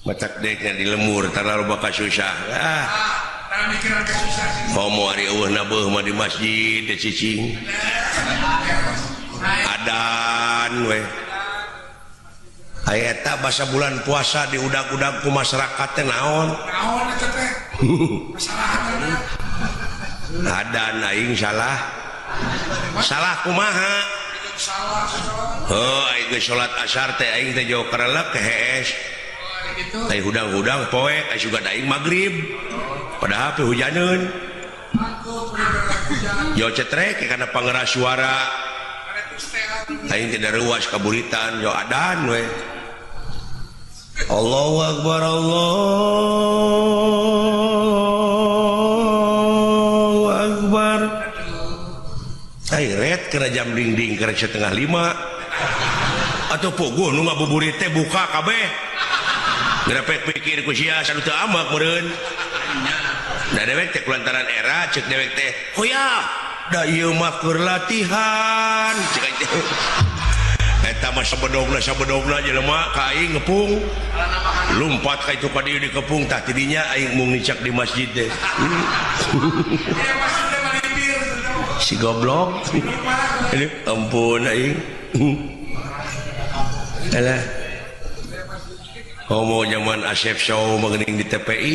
batak deknya di lemur terlalu bakal susah homo hari eueuhna beuh mah di masjid di cicing adan we aya eta basa bulan puasa di udag-udag ku masyarakat teh naon eta teh masalahanna adan aing salah kumaha oh aing geus salat asar teh aing teh jauh karelek ke hees teh hudang-hudang poek aya juga aing magrib padahal teh hujaneun jauh cetrek kana pangeras suara aing tidak ruas kaburitan jauh adan we Allahu Akbar Allahu Akbar ret kena jam dinding kena setengah 5 atau pogo nu ngabuburit teh buka kabeh grepek pikir ku sia sanu teu amak meureun da dewek teh kulantaran era ceuk dewek teh hoya da ieu mah keur latihan ceuk aing teh eta mah sabedogna jelema ka aing ngepung lumpat ka itu ka dieu dikepung tah tidinya aing mung nicak di masjid teh si goblok ampun aing alah homo zaman Asep Show mengening di TPI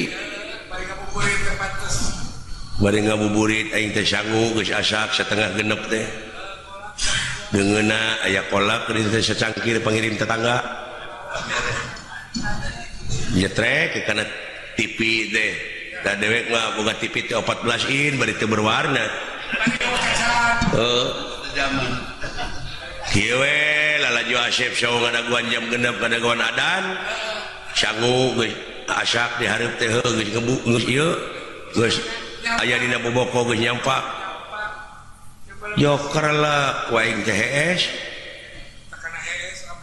bari ngabuburit aing teh sangu geus asak setengah genep teh deungeuna aya kolak di teh secangkir pangirim tetangga jetrek kana TV teh da dewek mah boga TV teh 14 in bari teu berwarna kieu we lalaju Asep Show ngadaguan jam genep ngadaguan adan sangu geus asak di hareup teh geus geus ieu geus aya dina boboko geus nyampak joker lah waing teh hees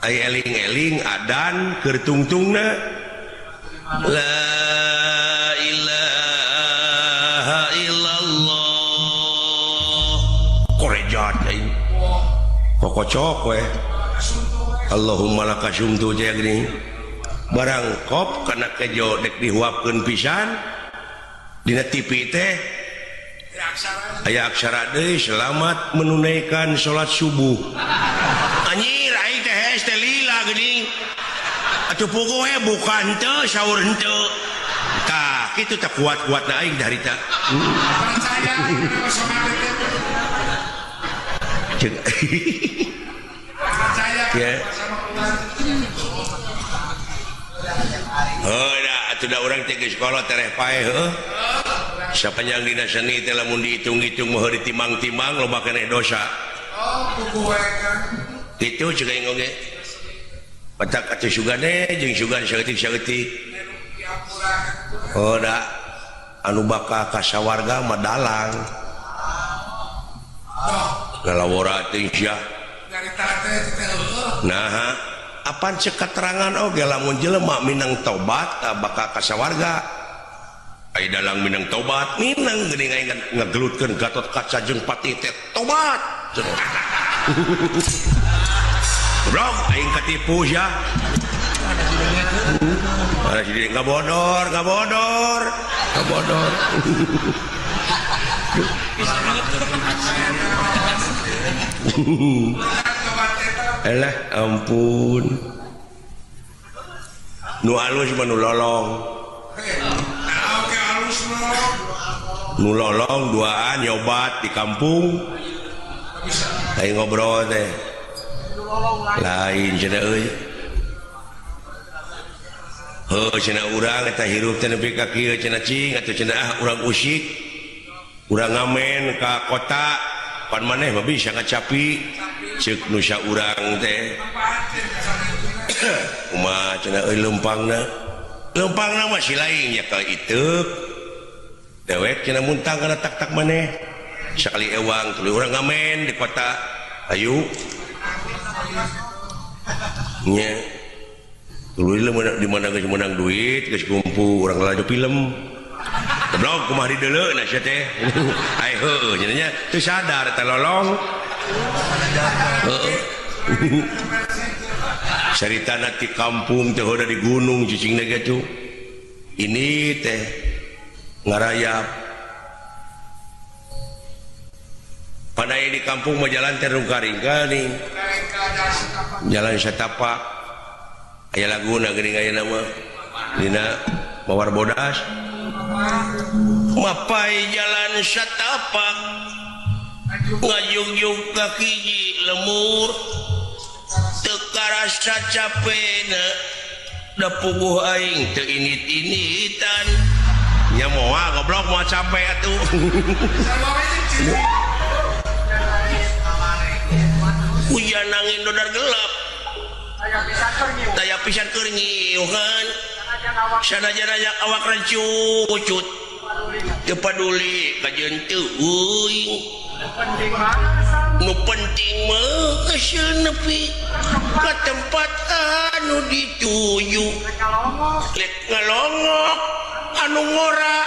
aya eling-eling adan keur tungtungna la ilaha illallah korejat aing kokocok we Allahumma lakasumtu teh gini barang kop kana kejo dek dihuapkeun pisan dina TV teh aya aksara deui selamat menunaikan salat subuh anjir aing teh hees teh lila geuning atuh puguh we bukan teu saur henteu tah kitu teh kuat-kuatna aing da harita ceuk ya oh da atuh da urang teh geus kolot tereh pae heuh sapanjang dina seni teh lamun dihitung-hitung mah ditimang-timang loba keneh dosa kitu ceuk aing oge patak atuh sugane jeung sugan saeutik-saeutik oh da anu bakal ka sawarga mah dalang ngalawora teh sia nah apaan cek keterangan oge lamun jelema minang tobat bakal ka sawarga ai dalang minang tobat minang geuning aing ngagelutkeun Gatot Kaca jeung Pati teh tobat goblok aing katipu sia ada jadi ngabodor alah ampun nu alus mah nu lolong nu lolong duaan nyobat di kampung aing ngobrol teh lain cenah euy heuh cenah urang eta hirup teh nepi ka kieu cenah cing atuh cenah urang usik urang ngamen ka kota pan maneh mah bisa ngacapi ceuk nu saurang teh kumaha cenah euy lempangna mah si lain nya ka iteuk dewek cenah muntang kana tak-tak maneh sakali ewang tuluy urang ngamen di kota ayu nya tuluy di mana geus menang duit geus kumpul urang laju film goblok kumaha dideuleuna sia teh ai heueuh cenah nya teu sadar teh lolong cerita nanti kampung teh udah di gunung cicing gitu ini teh ngarayap pada di kampung mau jalan terung karingka nih jalan setapak aya laguna geuning aya nama dina Mawar Bodas mapai jalan setapak ngajung-jung kaki hiji lemur teu karasa capena da puguh aing teu init-initan nya moal goblok moal capek atuh hujan angin dodar gelap taya pisan keur ngiuhan sanajan ayak awak rancucut teu paduli kajeun teu euing nu penting mah hasil nepi ka tempat anu dituju lek ngalongok anu ngora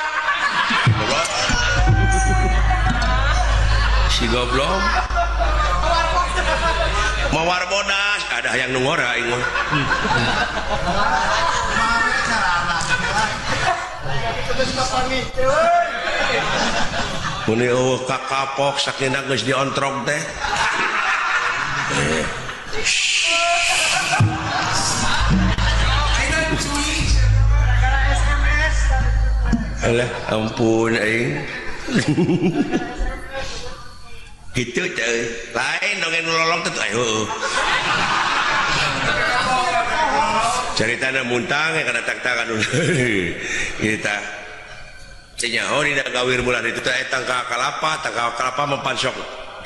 si goblok Mawar Bodas ada yang nu ngora aing mah muni eueuh kakapok sakinda geus diontrog teh alah ampun aing gitu teh lain dongeng lolong teh heueuh caritana muntang kana tak-takan kita cenyaho dina gawir bulan itu teh tangka kalapa mempansok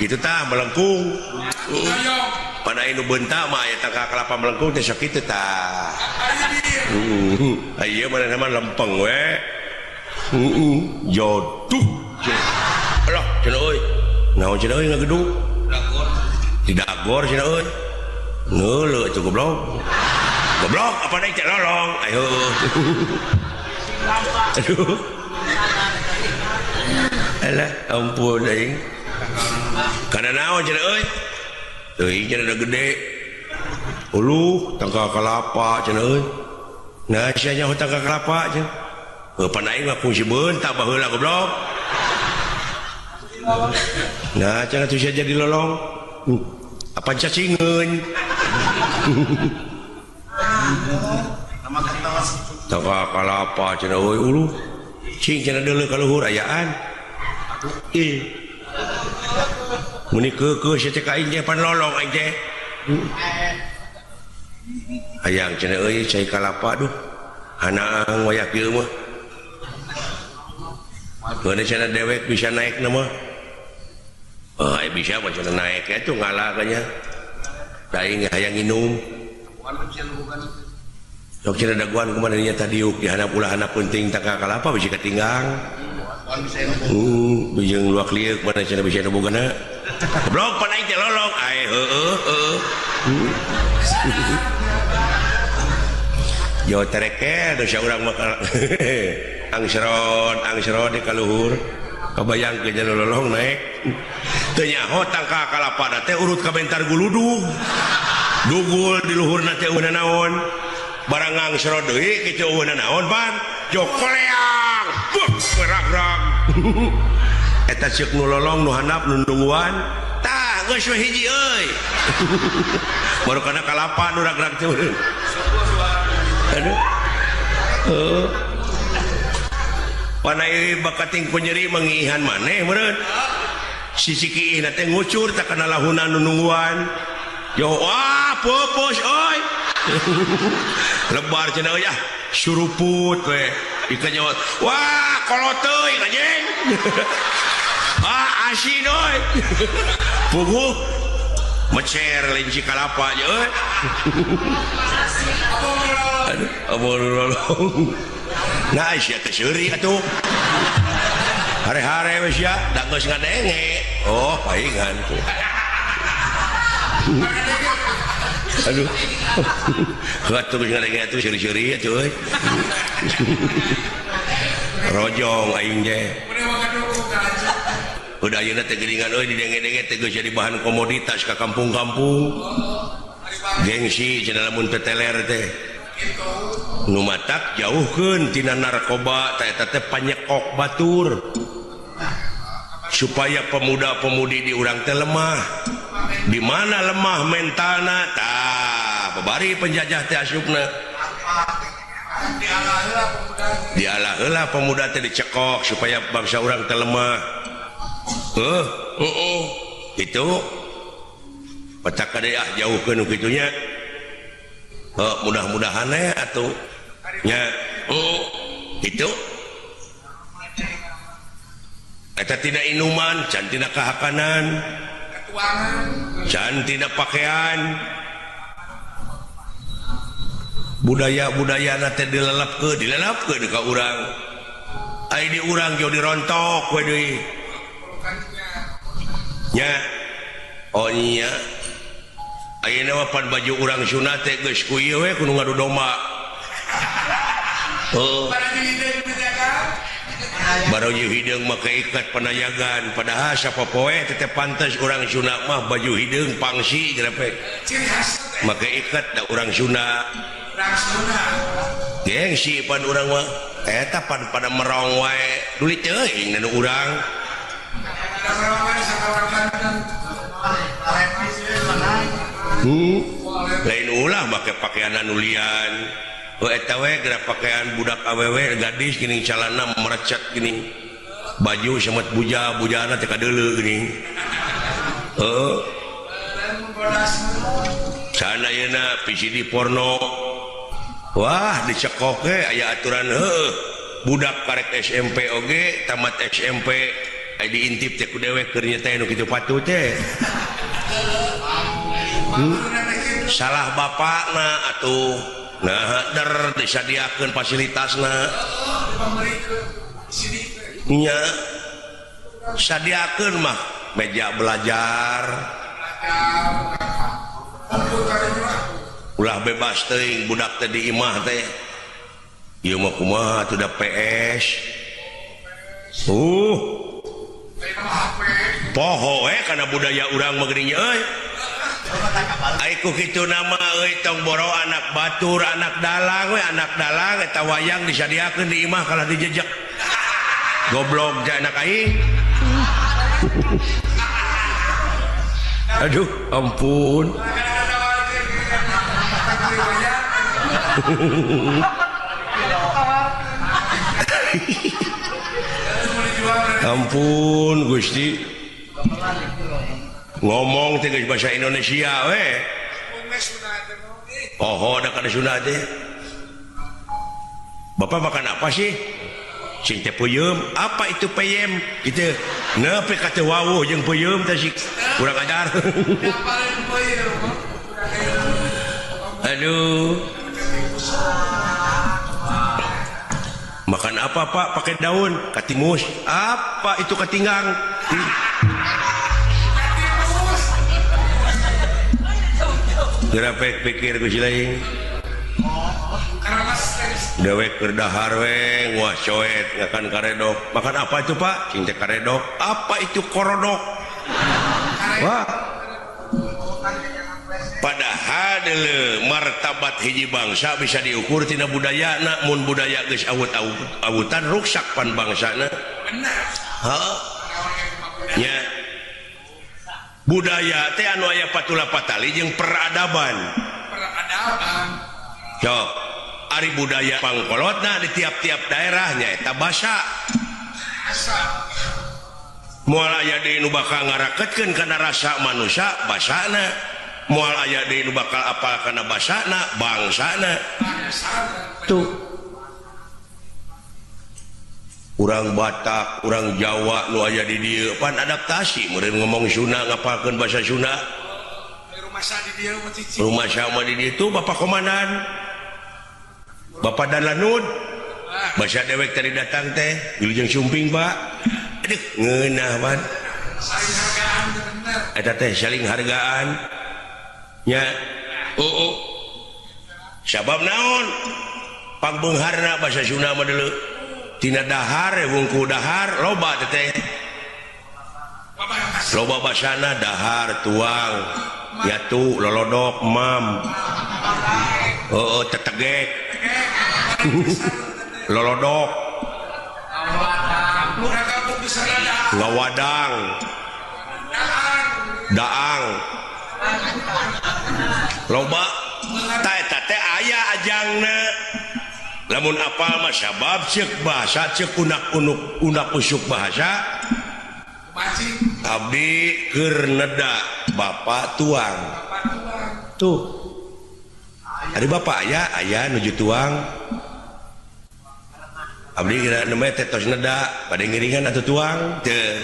gitu tah melengkung pada inu bentak mah aya tangka kalapa melengkung teh sok kitu tah aya mana nama lempeng we jodoh alah cenah euy naon cenah euy ngagedung di dagor cenah euy neuleuh atuh goblok apa naik cek lolong ayo aduh alah ampun aing kana naon cenah euy teuing cenah da gede uluh tangka kalapa cenah euy nah sia nya tangka kalapa cenah pan aing mah kungsi beuntak baheula goblok nah cenah tuh sia jadi lolong apa cacingeun tangka kalapa cenah euy uluh cing cenah deuleu ka luhur ayaan muni keukeuh sia teh ka aing teh pan lolong aing teh hayang cenah euy cai kalapa duh hanaang wayah kieu mah keuna cenah dewek bisa naik na mah bisa mah cenah naik atuh ngalah kanya da aing hayang nginum sok cenah daguan kumaha nya tadiuk di handap ulah handap penting tangka kalapa bisi katinggang bijeng luak lieu kumaha cenah bisi anu bogana goblok pan aing teh lolong ai heueuh yo tereke da sia urang mah angsrod di kaluhur kabayang ke jalur lolong naik teu nyaho tangka kalapa teh urut ka bentar guludug dugul di luhurna teh eueuh naon barang angsrod deui kitu eueuh naon pan jokleang gerak-gerak eta ceuk nu lolong nu handap nu nungguan tah geus we hiji euy baru kana kalapa nu rag-rag teh aduh panai bakating penyeri mengihan maneh meureun sisi kieu na teh ngucur tak kana lahunan nu nungguan yo wah pupus oi lebar cenah euy suruput we dikanya wah koloteuy anjing asin oi puguh mecer lenci kalapa je euy aduh abon lolong nah sia teh seuri atuh hare-hare we sia da geus ngadenge oh paingan tuh aduh atuh geus ngadenge atuh seuri-seuri atuh euy rojong aing teh udah ayeuna teh geuningan euy didenge-denge teh geus jadi bahan komoditas ka kampung-kampung gengsi cenah lamun teteler teh gitu. nu matak jauhkeun tina narkoba eta teh panyekok batur supaya pemuda-pemudi di urang teh lemah. Di mana lemah mentalna tah babari penjajah teh asupna dialah heula pemuda teh dicekok supaya bangsa urang teh lemah. Itu patak kadea jauhkeun kitu nya. Mudah-mudahan atuh nya itu eta tina inuman can tina kahakanan can tina pakaian budaya-budayana teh dilelepkeun ka urang ai di urang jauh dirontok we deui nya oh nya ayeuna mah pan baju urang sunat teh geus ku ieu we kudu ngadu domba. Baraji hideung mah keikat panayagan padahal sapopoe teh pantes urang sunat mah baju hideung pangsi grepe. Make ikat da urang sunat. Gengsi pan urang mah eta pan pada merong wae dulit teuing nu urang. Lain ulah make pakaian anulian eta we geura pakaian budak awewe gadis gini calana merecet gini baju semet bujana teh kadeuleu gini sana yeuna PCD porno wah dicekok ge aya aturan budak karek SMP oge tamat SMP aya diintip teh ku dewek keur nyeteh nu kitu patuh teh salah bapakna atuh nah der disadiakeun fasilitasna nya sadiakeun mah meja belajar ulah bebas teuing budak teh di imah teh ieu mah kumaha atuh da PS poho kana budaya urang mah geuning euy aiku kitu nama euy tong boro anak batur anak dalang eta wayang disadiakeun di imah kalah dijejek goblok ja anak aing aduh ampun ampun Gusti ngomong teh bahasa Indonesia we da kada sunat teh Bapak makan apa sih sing teh peuyeum apa itu peyem kitu nepi ka teu wawuh jeung peuyeum teh sik kurang ajar aduh makan apa Pak pakai daun katimus apa itu katinggang gerapek pikir ku cilaing dewek berdahar we nguah coet ngakan karedok makan apa itu Pak cing teh karedok apa itu korodok wah padahal deuleu martabat hiji bangsa bisa diukur tina budayana mun budaya geus awut-awutan ruksak pan bangsana bener nya budaya teh anu aya patula patali jeung peradaban sok ari budaya pangkolotna di tiap-tiap daerahnya eta basa moal aya deui nu bakal ngarakeutkeun kana rasa manusia basana moal aya deui nu bakal apal kana basana bangsana tuh urang Batak, urang Jawa nu aya di dieu pan adaptasi meureun ngomong Sunda ngapalkeun bahasa Sunda. Rumah sama di dieu tuh Bapak Komandan. Bapak Danlanud. Bahasa dewek tadi datang teh, wilujeng sumping Pak. Aduh, ngeunah pan. Saling hargaan bener. Eta teh saling hargaan. Nya, sabab naon? Pangbeungharna bahasa Sunda mah deuleu. Tina dahar wungku dahar loba teteh loba basana dahar tuang Yatu lolodok mam. Tetegek. Lolodok. Ngawadang. Daang. Loba teh aya ajangna. Lamun apal mah sabab ceuk bahasa ceuk unak usuk bahasa. Abdi keur neda bapak tuang. Tuh. Ari bapak aya nuju tuang. Abdi kira namanya tetos neda pada ngiringan atau tuang teu.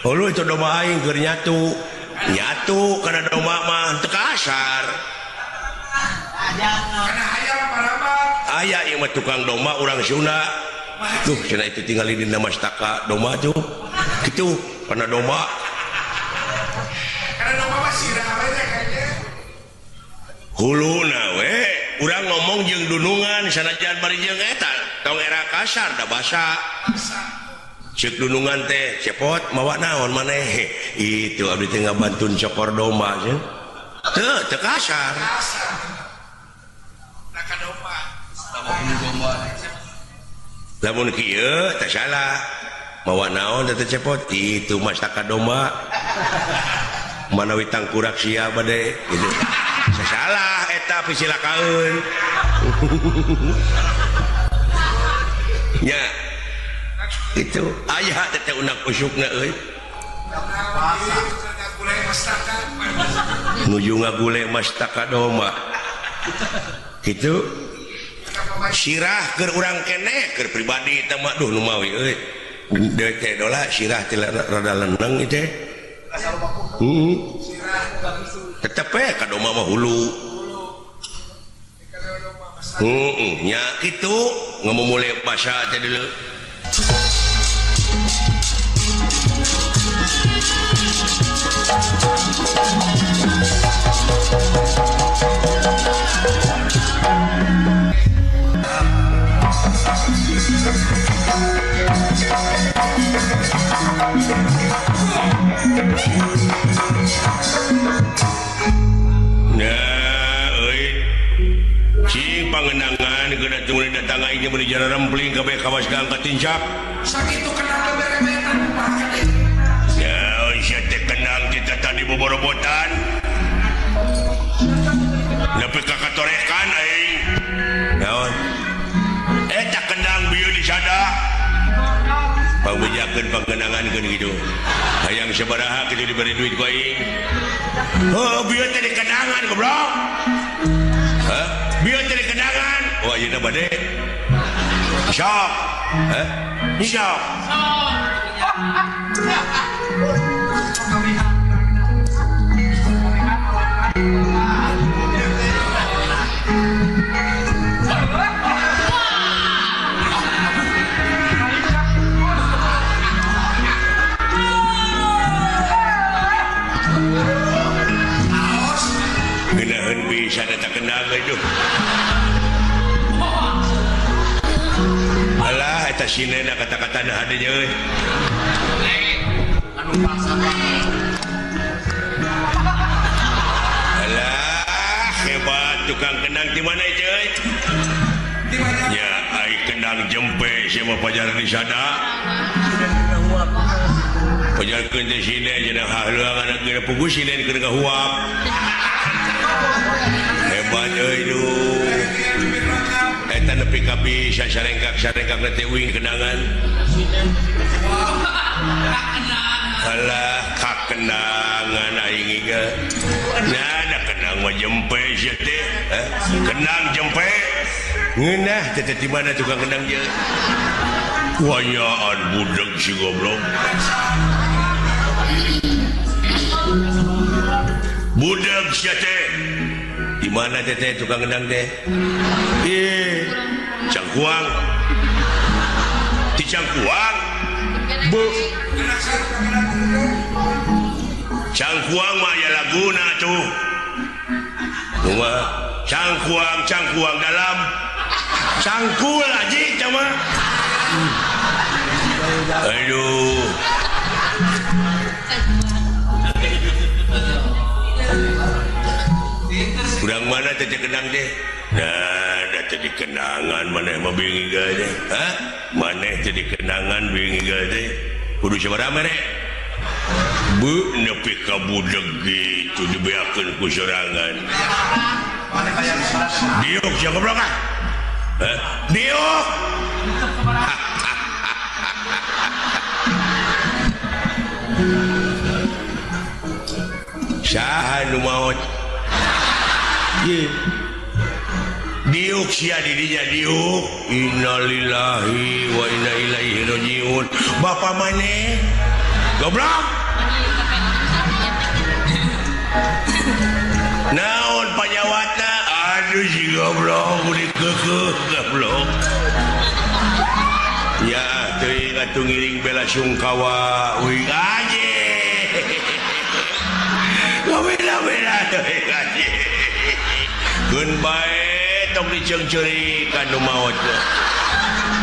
Hulu itu domba aing keur nyatu karena domba mah teu kasar. Aya ieu mah tukang domba urang Sunda. Duh, cenah itu tinggal di mastaka domba tuh. Kitu karena domba. Karena domba mah sirah we kayaknya. Huluna we, urang ngomong jeung dunungan sanajan bari jeung eta, tong era kasar da basa. Ceuk dunungan teh cepot mawa naon maneh. Itu abdi teh ngabantun cokor domba cenah. Teu kasar. Naka domba. Lamun kieu teh salah. Mawa naon teh cepot itu mastaka domba. Manawi tangkurak sia bade gitu. Salah eta pisilakaeun. Nya. Itu aya teh unak usukna euy. Nuju ngagule mastaka domba. Kitu. Sirah keur urang keneh keur pribadi teh mah duh nu mawi euy. Deui teh dola sirah teh rada leneng ieu teh. Tetep ka domba mah hulu. Nya kitu ngamumule basa teh deuleu. Cing pangenangan geuna tuluy datang aing meuli jara rempling kabeh kawas angkat tincap. Sakitu kenal berebetan makan deh. Ya, sia teh kenal kita tadi boborobotan. Nepi ka katorekan aing. Naon? Eta kendang bieu di sada. Pangbejakeun pangenangankeun kitu. Hayang sabaraha kitu diberi duit ku aing. Oh, bieu teh di kendangan goblok. Hah? Biar jadi kenangan. Oh, ayeuna bade. Sok. Heh? Sok. Genaheun bisa datang kenang itu. Alah, eta sinena kata-kata dah adanya euy. Anu pasar. Alah, hebat tukang kenang di mana itu euy? Di mana? Ya, ai kenang jempe siapa pajar di sana. Pajarkeun teh sine cenah hareung anak geuna puguh sine keur ngahuap. Hebat euy du. Eta nepi ka bisa sarengkak na teuing kenangan. Alah kakenangan aing ge. Nah, kenang mah jempe sia teh. Kenang jempe. Ngeunah teh di mana tukang kenang je. Wayaan budak si goblok. Budak sia teh. Di mana teh tukang kendang teh? Cangkuang. Di Cangkuang. Bu. Cangkuang mah ya laguna tuh. Cuma cangkuang dalam. Cangkul aja cuma. Aduh. kenang mana tadi kenang deh nah tadi kenangan mana mau bingung gak mana tadi kenangan bingung gak deh kudu siapa mere bu nepi kabudak gitu dibiarkan ku serangan diuk siapa belakang diuk saha nu maot diuk sia didinya diuk innalillahi wa inna ilaihi rajiun bapak maneh goblok naon panyawatna aduh si goblok udah kekeh goblok ya teuing atuh ngiring bela sungkawa uing aje beda-beda teuing aje keun bae tong diceng-ceri kanu maot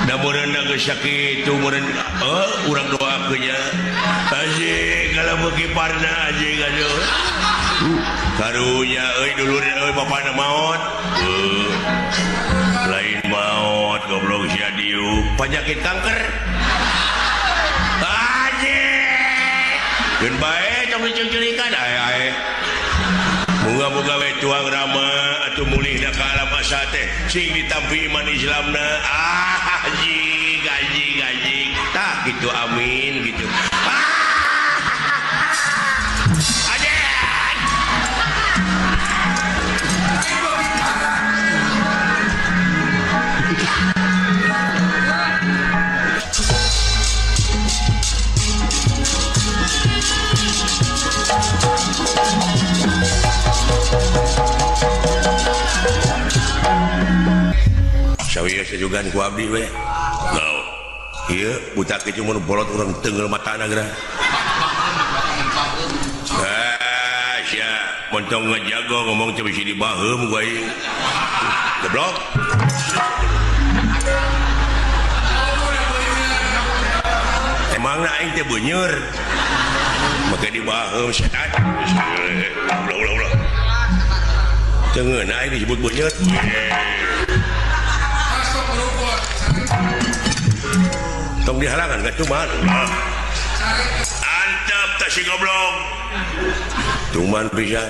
da meureunna geus sakitu meureun urang doakeun nya aje kalau beuki parna aje kanu karunya euy dulur euy bapana maot lain maot goblok sia diuk penyakit kanker aje keun bae tong diceng-cerikan ae moga-moga we tuang rama atuh mulihna ka alam asa teh sing ditampi iman Islamna gaji tah gitu amin gitu sawiya sejugan ku abdi we naon ieu buta ke cuma bolot urang teungeul matana geura sia montong ngajago ngomong teu bisi dibaheum ku aing goblok emangna aing teh beuneur make dibaheum setan ulah teungeun aing disebut beuneur tong dihalangan kan cuman antap tak si goblok cuman bisa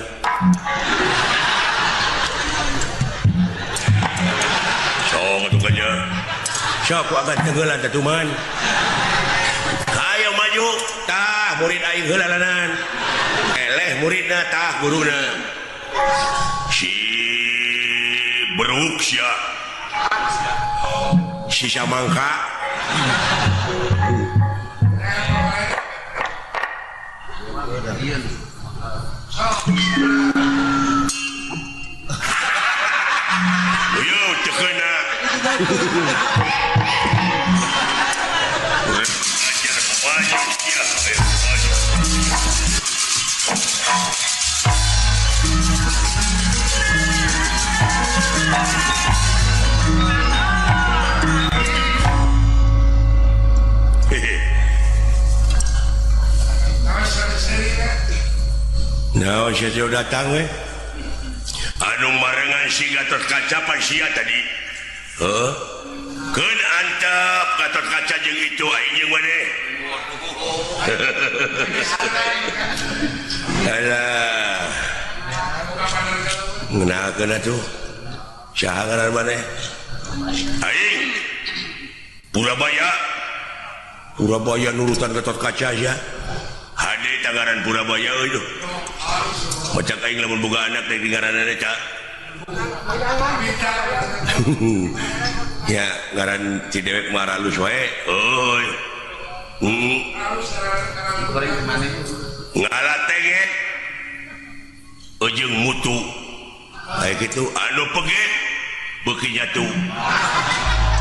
sok atuh kanya sok ku akan tenggelan tak cuman ayo maju tah murid aing heulalanan eleh muridna tah guruna si beruk sia si samangka yo tekena ajar banyak ya nah, saya datang we. Anu marengan si Gatot Kaca pan sia tadi. Keun antep Gatot Kaca jeung itu aing jeung maneh. Alah. Ngeunakeun atuh. Saha ngaran maneh? Aing. Purabaya nurutan Gatot Kaca sia. Hade tangaran Purabaya euy duh. Macam aing lamun boga anak teh ngaranna ca. Ya, ngaran ci dewek maralus wae. Euy. Ngalatenget. Ujung mutu. Kayak gitu anu peget beuki nyatu.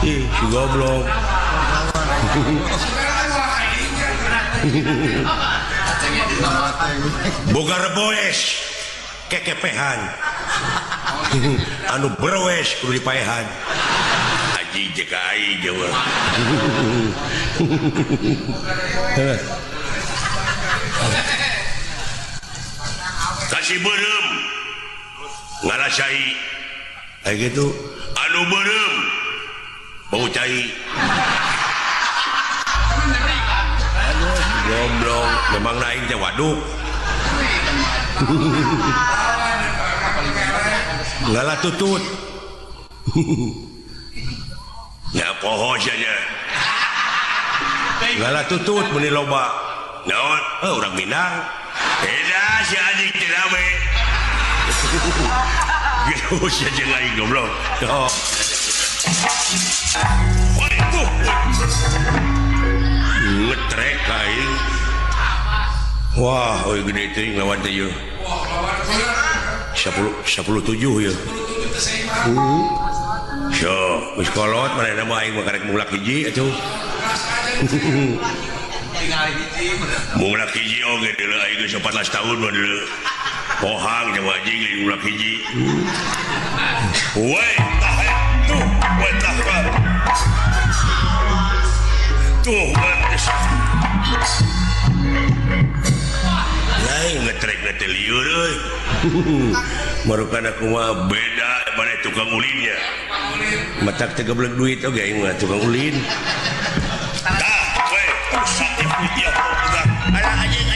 Ih, si goblok. Boga reboes kekepehan anu berwes kudu dipaehan aji jeka aing jawa kasih beureum ngalah cai kayak gitu anu berem bau cai goblok memang naik teh waduk ngalah tutut ya poho saja ngalah tutut meni loba naon orang Minang beda si anjing teh rame gitu saja lain goblok oh waduh ngetrek kain wah oi gede teuing lawan teh yeuh 17 ya so geus kolot manehna mah aing mah karek mulak hiji atuh mulak hiji oge deuleu aing geus 14 tahun mah deuleu pohang jeung anjing li mulak hiji we tah tuh we tah tuh lain ngetrek nete liur euy marukana kumaha beda mana tukang ulinnya matak teh goblok duit oge aing mah tukang ulin tah we pusat ya ala anjing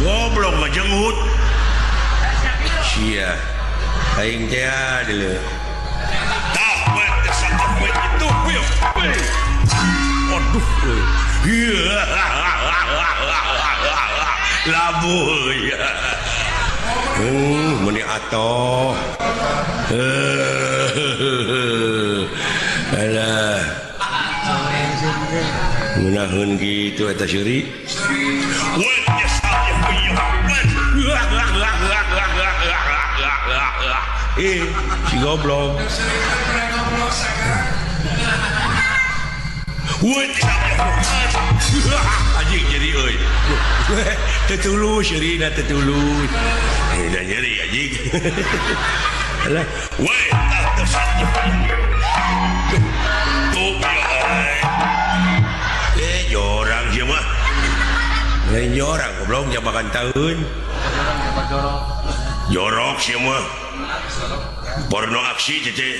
goblok mah jengut sia aing teh deuleu tah we satep we itu we aduh labu ya meni atoh alah menahan gitu eta seuri si goblok anjing jadi euy tetulus seurina tetulus udah nyeri anjing alah we tah teu satep tuh ya jorang sieu mah lain jorang goblok jabakan taeun jorok sieu mah porno aksi cece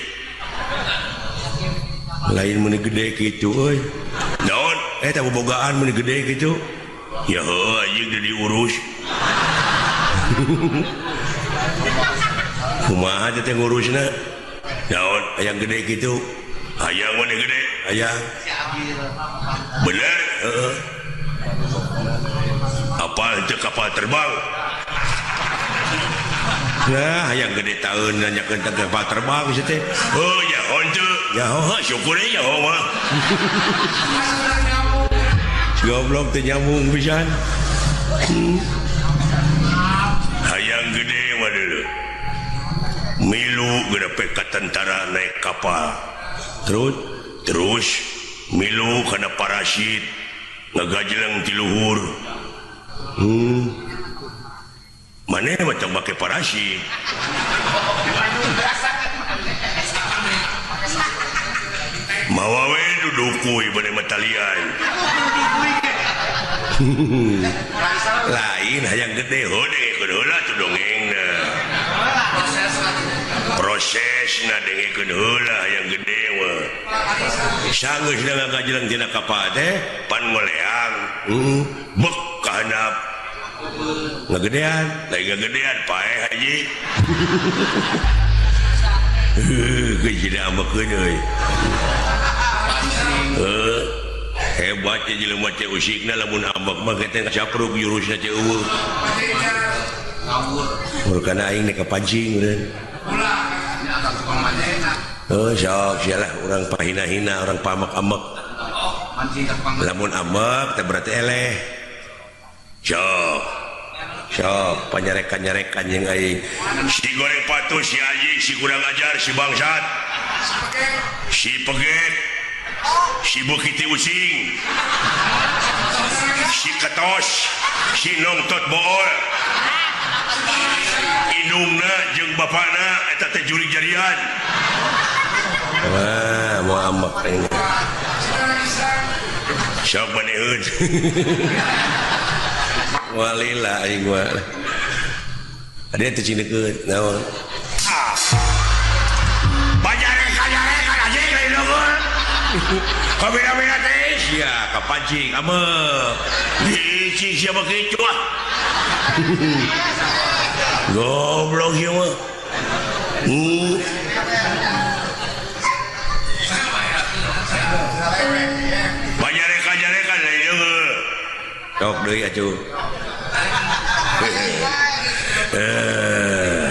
lain meuni gede kitu euy naon eta bobogaan meuni gede kitu ya heuh anjing udah diurus kumaha teh ngurusna naon hayang gede kitu hayang meuni gede hayang bener heeh apa teu kapal terbang nah hayang gede taeun nanyakeun teh kapal terbang geus teh oh ya henteu ya heuh syukur ya heuh mah goblok teh nyambung pisan hayang gede mah deuleu milu gedepe ka tentara naik kapal terus milu kana parasit ngagajleng ti luhur maneh mah teu make parasit mawa we dudukuy maneh mah talian lain hayang gede dengekeun heula tuh dongengna prosesna dengekeun heula hayang gede mah sanggeus ngagajleng tina kapal teh pan ngoleang bek ka handap ngagedean lain ngagedean paeh haji geus jadi ambekeun euy hebat ya jelema teh usikna lamun ambek mah kita sapruk jurusna teh eueuh ngawur kana aing nek kapancing urang sok sialah urang pahina-hina urang pamek-amek lamun amek teh berarti eleh sok panyarekan-nyarekan yang aing si goreng patuh si aji si kurang ajar si bangsat si peget si bukiti using si ketos si nongtot bool indungna jeung bapana eta teh jurig jarian wah mau amak ini sok maneheun walila aing mah Ada teh cindekeun naon. Bajareka aja lain dongol. Kabina-bina teh sia ka pancing ameuh. Dici sia begitu ah. Goblok ieu mah. Bajareka lain dongol. Tok deui atuh.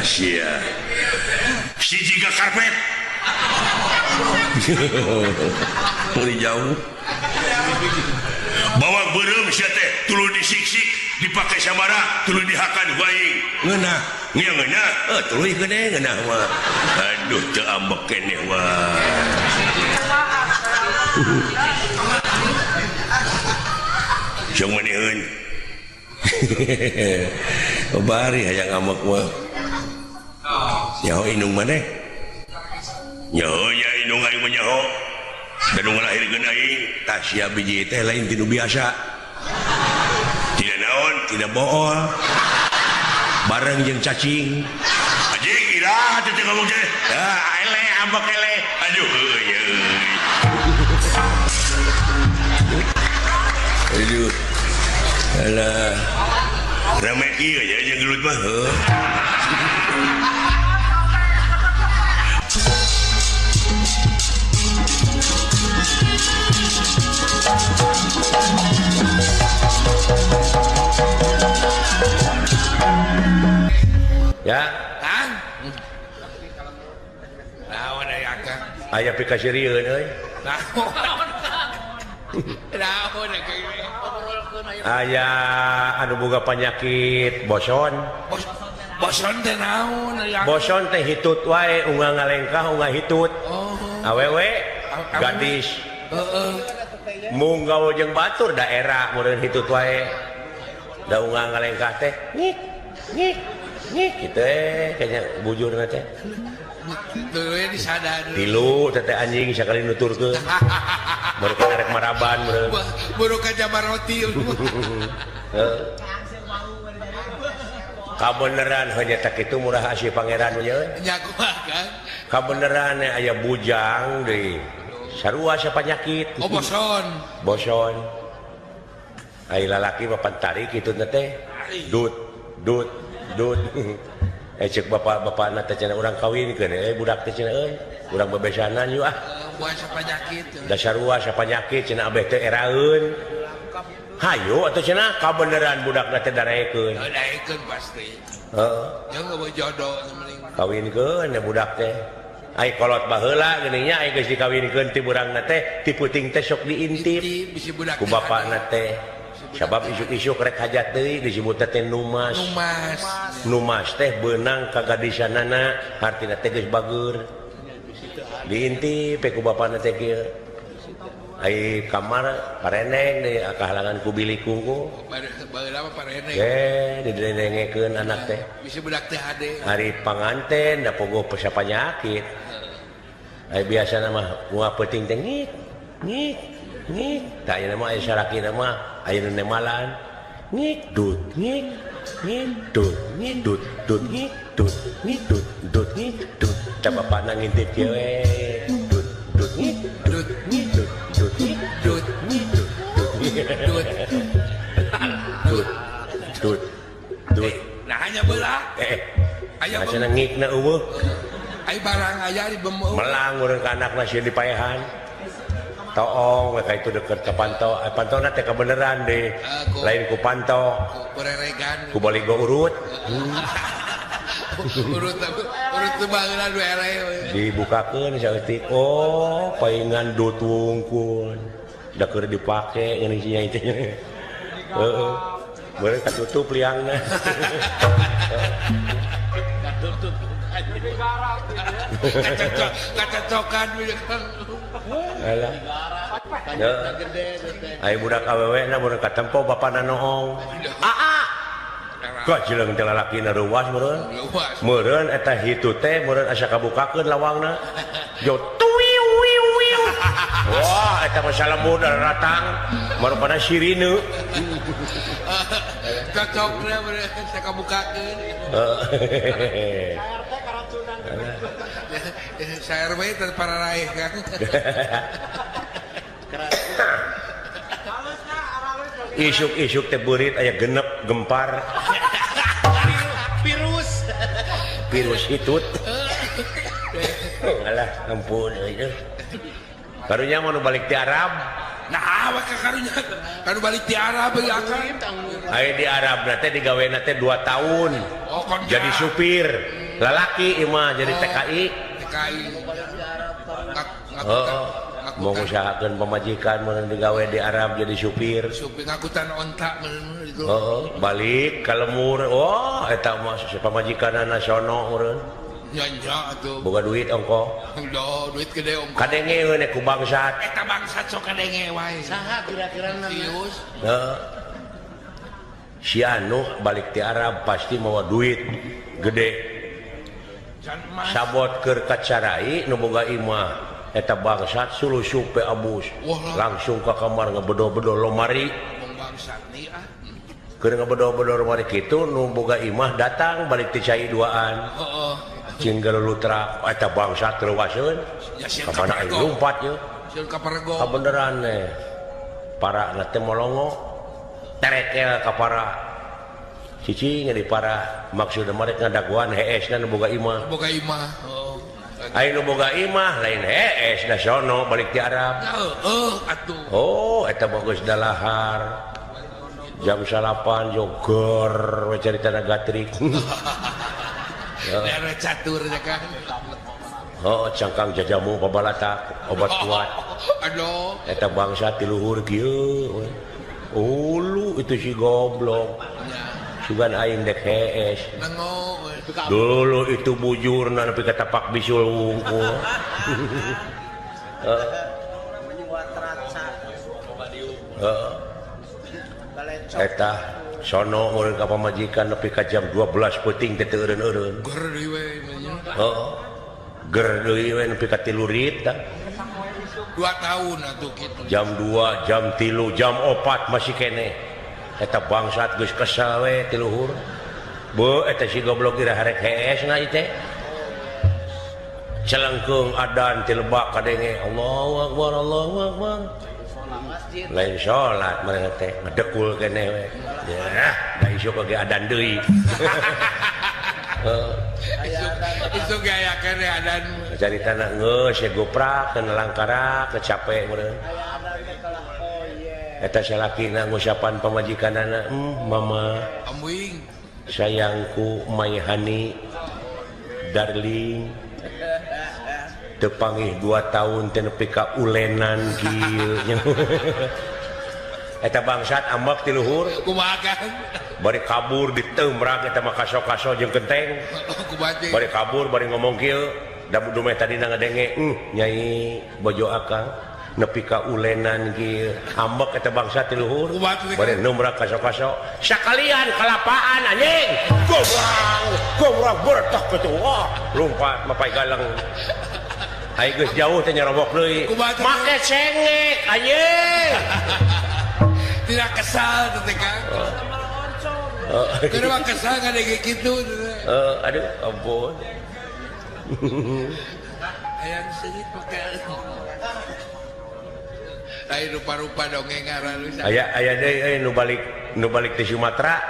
Sia. Si jika karpet. Mulai jauh. Bawang berem sia teh tuluy disiksik, dipakai sabaraha, tuluy dihakan waing. Ngeunah, nya ngeunah, tuluy gede ngeunah mah. Aduh teu ambek keneh wah. Jeung maneheun. Bari hayang ngambek mah. Nyaho indung maneh. Nyaho ya indung aing mah nyaho. Dan ngalahirkeun aing tah sia biji teh lain tinu biasa. Tidak naon, tidak bool. Bareng jeung cacing. Anjing iraha teh ngomong teh. Ele ambek ele. Aduh euy euy. Aduh. Alah. Rame ieu ya jeung gelut mah. Ya, Kang. Naon aya Kang? aya pikasirieun euy. Naon Aya anu boga penyakit boson. Boson teh naon aya? Boson teh hitut wae, ungah ngalengkah, ungah hitut. Oh. Awewe gadis. Heeh. Mung gaul jeung batur daerah meureun hitut wae. Da ungah ngalengkah teh. Ngik. Kitu kayaknya bujurna teh. Tuluy disadar. Tilu teteh anjing sakali nuturkeun. Baru kana rek maraban meureun. Buru ka Jabaroti. Kabeneran hanya tak itu murah asih pangeran nya. Nya kumaha Kang? Kabeneran aya bujang deui. Sarua asa penyakit. Oh boson. Boson. Ai lalaki papan tarik kitu teh. Dut. Cek bapak-bapak teh cenah urang kawinkeun budak teh cenah euy. Urang bebesanan yuk ah. Buah sapanyakit. Da sarua sapanyakit cenah abeh teh eraeun. Hayo atuh cenah kabeneran budakna teh darekeun. Daekeun pasti. Heeh. Yang enggak jodoh semeling. Kawinkeun budak teh. Ai kolot baheula geuning nya ai geus dikawinkeun ti burangna teh ti puting teh sok diintip Bisi budak ku bapana teh. Sabab isuk-isuk rek hajat deui disebut teh numas. Numas teh beunang ka gadisanana hartina teh geus bageur. Diintip ku bapana teh kieu. Ai kamar pareneng deui kahalangan ku bilik kungku. Baheula mah pareneng. Didengengekeun anak teh. Bisi budak teh hade. Hari panganten da pogo pesa penyakit. Ai biasana mah moal peuting teh ngik. Tak aya mah aya sarakina mah aya nu nemalan. Ngik dut. Da bapana ngintip kieu we. Dut. Nah hanya beula. Aya cenah ngikna eueuh. Ai barang aya di bemeu. Melang urang ka anakna sieun dipaehan. Toong mereka itu deket ke panto. Pantona teh kebeneran deh. Lain ku panto. Kureregan. Ku baligo urut. Urut teu baheula dua ere. Dibukakeun saeutik. Oh, paingan dut wungkul. Da keur dipake ngeuning sia itu. Heeh. Beureuh katutup liangna. Katutup. Kacocokan Alah. Ai budak awewe na mun katempo bapana noong. Ka jileung teh lalakina ruwas meureun. Meureun eta hitu teh meureun asa kabukakeun lawangna. Jo tuwiu wiu wiu. Wah, eta mah salembu ratang. Marupana sirine. cocok lah bener saya kabukakeun saya RW teh para raih kan isuk-isuk teh beurit aya genep gempar virus hitut alah ampun itu karunya mau balik ti Arab nah maka karunya kanu balik ti Arab ya kan aya di Arab teh digaweana teh 2 tahun jadi supir lalaki imah jadi TKI mau usahakeun pamajikan mun digawe di Arab jadi supir ngakutan ontak itu balik ka lemur eta mah pamajikanana sono urang nya atuh boga duit ongko duit gede ongko kadenge we ku bangsat eta bangsat sok kadenge wae saha kira-kirana serius si anu balik ti Arab pasti mawa duit gede sabot keur kacarai nu boga imah eta bangsat sulusup pe abus langsung ka kamar ngabedo-bedo lomari bangsat nih keur ngabedo-bedo lomari kitu nu boga imah datang balik ti cai duaan cinggal lutra eta bangsat leuwaseun ka mana aing lumpat ye sieun ka Parego beneran para na teh molongo terekel ka para cicing di para maksud mereka ngadaguan heesna nu boga imah aing nu boga imah lain hees da sono balik ti Arab atuh eta bagus dalahar jam 8 joger we caritana gatrik daerah catur ya kan cangkang jajamu pabalatak obat kuat aduh eta bangsa ti luhur kieu ulu itu si goblok sugan aing dek hees dulu itu bujurna nepi ka tapak bisul wungkul eta sono urang ka pamajikan nepi ka jam 12 peuting teh teu eureun-eureun ger deui we ger deui we nepi ka 3 rit 2 tahun atuh kitu jam 2 jam 3 jam 4 masih kene eta bangsat geus kesel we ti luhur beuh eta si goblok ira harek hees na ieu teh celengkeung adan ti lebak kadenge Allahu akbar lain salat mereka teh ngedekul kene we ya da isuk ge adan deui isuk aya kene adan caritana geus ya goprak teu langkara kecape meureun eta salakina ngusapan pamajikanana mama amwing sayangku my honey darling tepangih 2 tahun teh nepi ka ulenan kieu eta bangsat ambak ti luhur kumaha kan bari kabur ditembrak eta mah kaso-kaso jeung genteng bari kabur bari ngomong kieu da dume tadina ngadenge nyai bojo akang nepi ka ulenan kieu ambak eta bangsat ti luhur bari nembrak kaso-kaso sakalian kalapaan anjing goblok bertak kitu lompat mapai galang aing geus jauh teh nyarobok deui make cengek anjing tidak kesal teh kan keur mah kesal ngadege kitu aduh ampun aya seungit make lain rupa-rupa dongeng ngaran aya deui nu balik ti Sumatera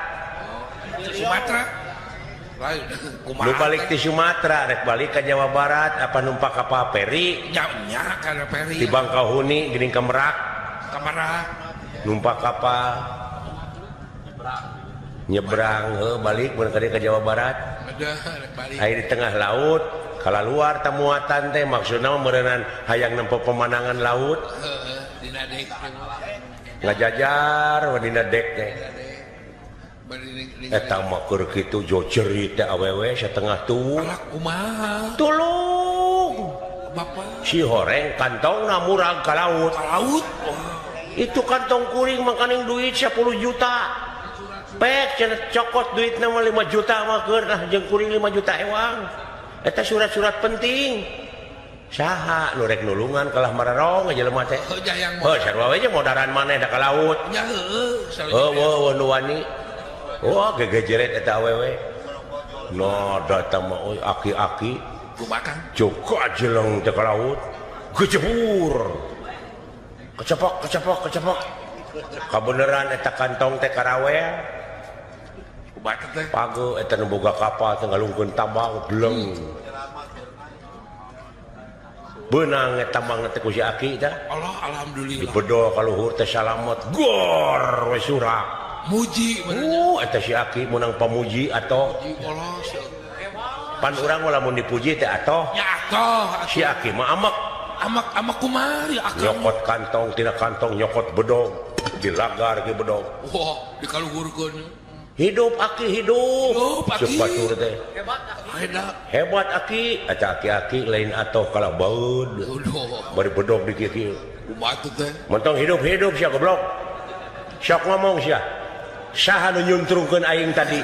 lu balik di Sumatera rek balik ke Jawa Barat apa numpak kapal feri nya kana feri di Bangkahuni geuning ka Merak numpak kapal nyebrang balik mun ka Jawa Barat aya di tengah laut kala luar tamuatan teh maksudna meureunnan hayang nempo pemandangan laut dina dek ngajajar dina dek teh eta mah keur kitu jo cerit teh awewe satengah tuh kumaha tulung bapak si horeng kantongna murag ka laut itu kantong kuring makaning duit 10 juta pek cenah cokot duitna mah 5 juta mah keur jeung kuring 5 juta ewang eta surat-surat penting saha nu rek nulungan kalah mararong aja lemah teh sarua we jeung modaran maneh da ka laut nya heueuh nu wani wah gegejeret eta awewe no datang mah euy aki-aki kumakan juga jeleng teh ka laut gejebur kecepok kabeneran eta kantong teh karawean kumakan teh page eta nu boga kapal teh ngalungkeun tambang beleng beunang eta mah teh ku si aki teh Allah alhamdulillah dibedol ka luhur teh salamet gor we surak muji benernya eta si aki menang pamuji atoh Allah pan urang lamun dipuji teh atoh ya atoh si aki mah amak kumari akang nyokot kantong tina kantong nyokot bedog dilagar ke bedog wah dikaluhurkeun hidup aki Hidup, Aki. Ceuk batur teh hebat aki eta aki-aki lain atoh kala baeud Udah, bari bedog dikieu kumaha teh mentong hidup sia goblok sok ngomong sia saha nu nyuntrungkeun aing tadi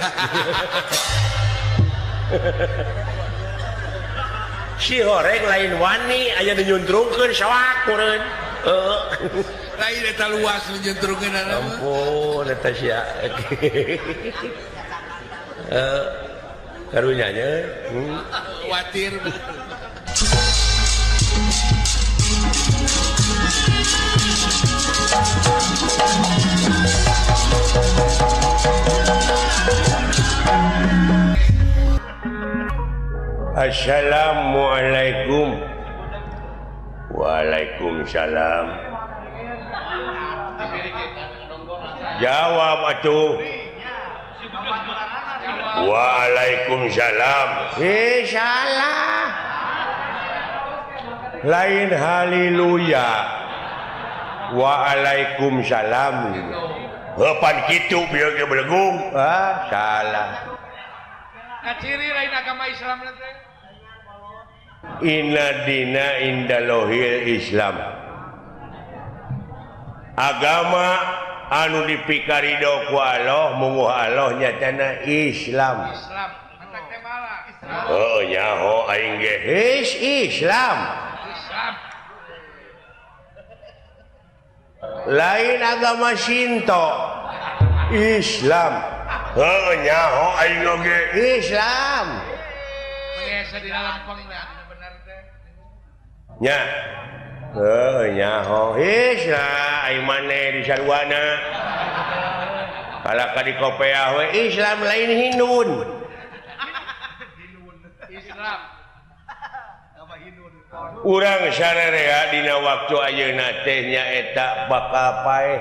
si horeng lain wani aya nu nyuntrungkeun sawak meureun lain eta luas nyentrungeun mah ampun eta sia karunya nya khawatir Assalamualaikum. Waalaikumsalam. Jawab atuh. Waalaikumsalam. Salah. Lain haleluya. Waalaikumsalam. Pan kitu bieu ge belegung. Salah. ciri lain agama Islam teh Inna dina indalohil Islam. Agama anu dipikarido ku Allah munguh Allah nyatana Islam. Islam antak teh bala Oh nyaho aing ge Islam. Islam Lain agama Shinto. Islam. Oh nyaho aing oge Islam. biasa di dalam pengnya bener teh Nya. Nyaho Islam aing maneh di sarwana. Kalaka di Kopiah we Islam lain Hindun. Islam Urang sararea dina waktu ayeuna teh nyaeta bakal paeh.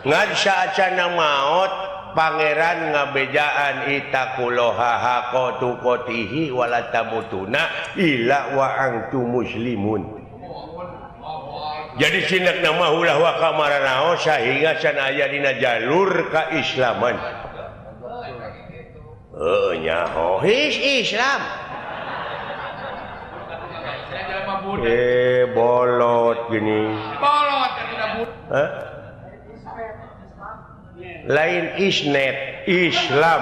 Ngan saacana maot pangeran ngabejaan itakuloha hakotu kotihi wala tamutuna illa wa antum muslimun. Jadi sinek nama ulah wa kamaranaho sehingga can aya dina jalur kaislaman. Nyaho Islam. Bolot gini. bolot tidak but Lain isnet Islam.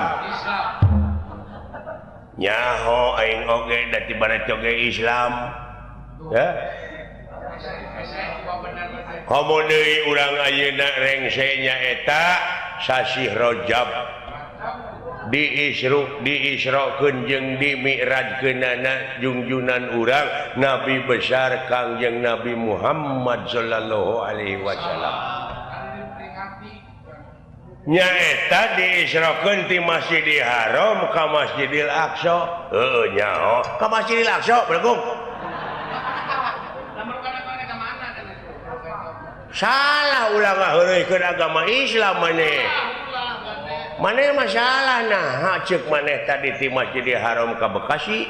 Nyaho aing oge da tibana coge Islam. Ya. Komo deui urang ayeuna rengse nyaeta sasih Rajab. Diisrokeun jeung dimi'rajkeunana junjunan urang Nabi besar Kangjeng Nabi Muhammad sallallahu alaihi wasallam. Nyaeta diisrokeun ti Masjidil Haram ka Masjidil Aqsa. Nyaho ka Masjidil Aqsa belegong. Salah ulah ngaheureukeun agama Islam maneh. Maneh masalah nah ceuk maneh tadi ti Masjidil Haram ka Bekasi.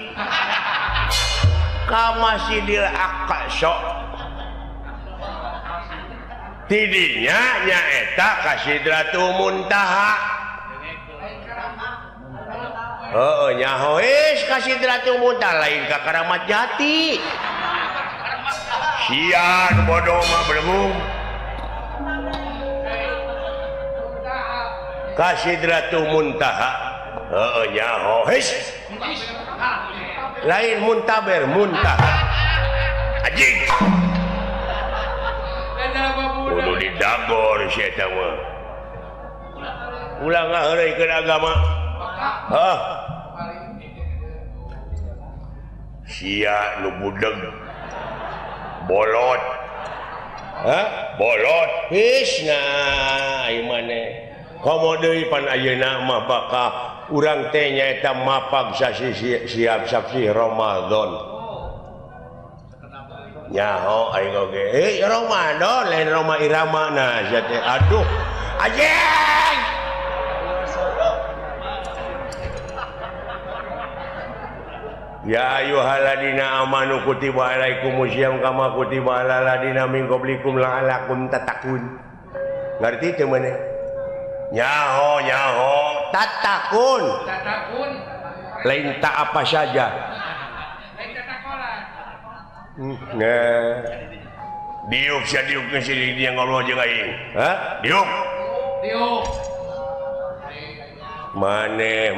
Ka Masjidil Aqsa. Tidinya nyaeta ka Sidratul Muntaha. Nyaho ka Sidratul Muntaha lain ka Karamat Jati. Sian bodoh mah belengung. Ka Sidratul Muntaha. Nyaho lain muntaber muntaha. Anjing. Kudu didagor si eta mah. ulang ngaheureukeun agama. Hah? Sia nu budeg. Bolot. Hah? Bolot. Hisna ieu maneh. Komo deui pan ayeuna mah bakal urang teh nyaeta mapag siap saksi Ramadan. Nyaho aing oge. Ramadan lain Roma Irama nah sia teh. Aduh. Anjing. Ya ayyuhalladzina amanu kutiba alaikumusiyam kama kutiba alal ladzina min qablikum la'allakum tattaqun. Ngarti teu maneh? Nyaho tatakun lain tak apa saja nah diuk sia diuk ke sini dia ngolo jeung aing diuk maneh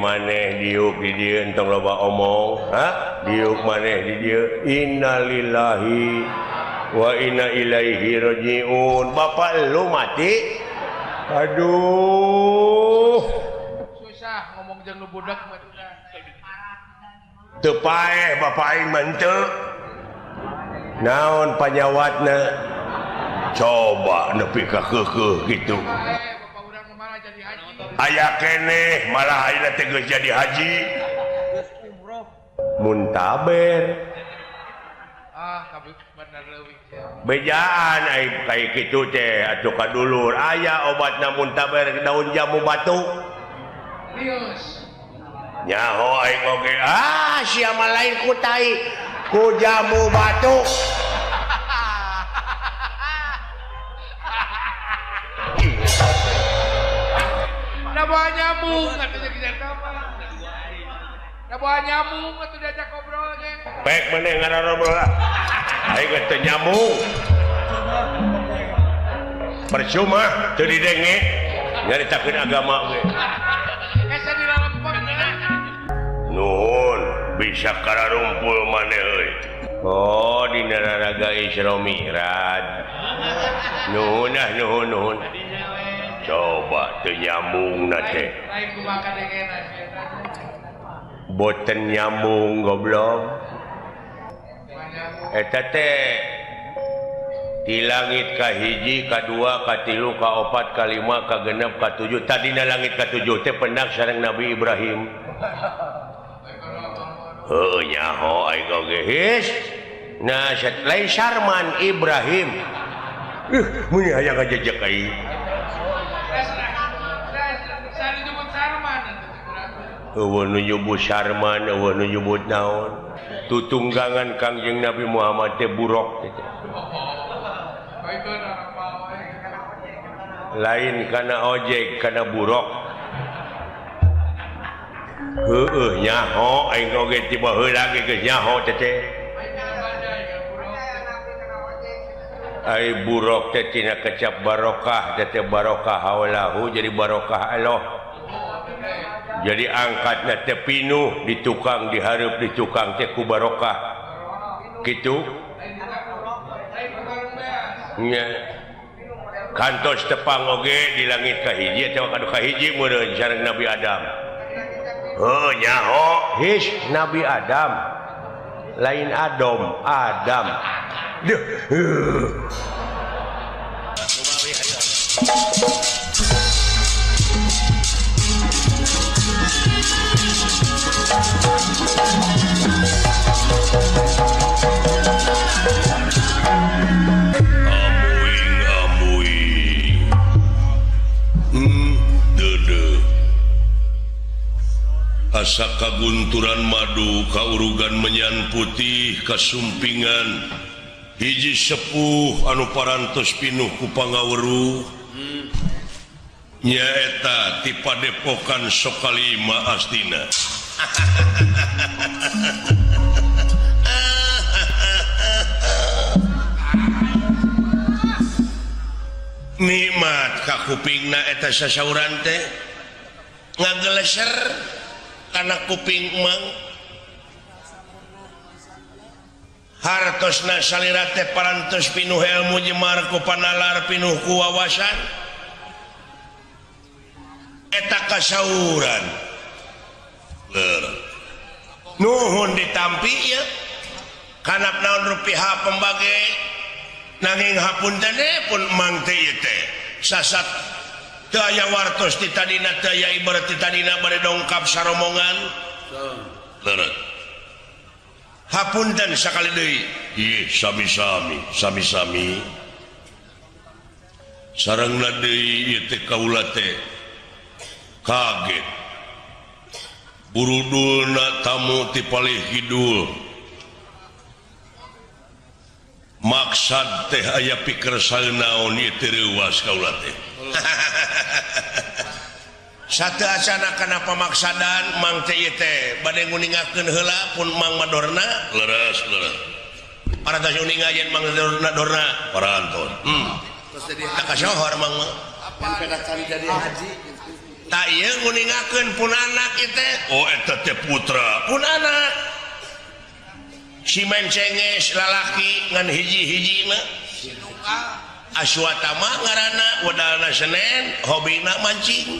diuk di dieu entong loba omong diuk maneh di dieu innalillahi wa inna ilaihi rajiun. Bapak lu mati. Aduh susah ngomong jeung nu budak mah teu paeh bapak aing mah teu naon panyawatna coba nepi ka keukeuh kitu bapak urang malah jadi haji aya keneh malah ayeuna teh geus jadi haji geus umroh muntaber kabeh bener leuwih bejaan ai kayak kitu teh atuh kadulur aya obatna muntaber daun jamu batu lius nyaho aing oge sia mah lain ku tai ku jamu batu da bawa nyamuk atuh jadi apa da bawa nyamuk atuh diajak ngobrol ge pek meneh ngarobrol lah aing geus teu nyambung percuma teu didenge nyaritakeun agama ge asa dilalempeng nuhun bisa kararumpul maneh euy oh dina raraga Isra Mi'raj nuhun coba teu nyambungna teh lain kumaha kadengena boten nyambung goblok eta teh di langit kahiji, kadua, katilu, kaopat, kalima, kagenep, katujuh. Tadina langit katujuh teh pendak sareng Nabi Ibrahim. Heuh nyaho aing oge his. Nah, lain Sarman Ibrahim. Mun aya ngajejek aing. Sari nyebut Sarman. Eueuh nu nyebut Sarman, eueuh nu nyebut naon? Tutunggangan Kangjeng Nabi Muhammad teh burok teh. Lain kana ojek kana burok heueuh nyaho aing oge tiba heula ge geus nyaho teh ai burok teh tina kecap barokah teh barokah haulahu jadi barokah Allah jadi angkatna teh pinuh di tukang dihareup di tukang teh ku barokah kitu nya kantos tepang oge di langit kahiji atau kadu kahiji meureun sareng Nabi Adam. Oh nyaho his Nabi Adam. Lain Adam, Adam. Duh. Asa kagunturan madu kaurugan menyan putih kasumpingan hiji sepuh anu parantos pinuh ku pangaweruh nyaeta ti padepokan Sokalima Astina. Nikmat ka kupingna eta sasauran teh ngageleser kana kuping emang hartosna salira teh parantos pinuh ilmu jemar ku panalar pinuh ku wawasan eta kasauran nuhun ditampi ya karena naon rupiah pembagai nanging hapunten pun mang teh teh sasat daya wartos ti tadina daya ibarat ti tadina bade dongkap saromongan leureut hapunten sakali deui ieu sami-sami sarengna deui ieu teh kaula teh kaget burudulna tamu ti palih kidul maksad teh aya pikir saeunaon ieu teh reuwas kaula teh satu acana kana pamaksadan mang teh ieu teh bade nguningakeun heula pun mang madorna leres parantos uningayeun mang madorna parantos tak kasohor mang pan pedacan jadi haji tak ieu nguningakeun pun anak ieu teh oh eta teh putra pun anak si mencenges lalaki ngan hiji-hijina Aswatama ngaranna wadalna Senen hobina mancing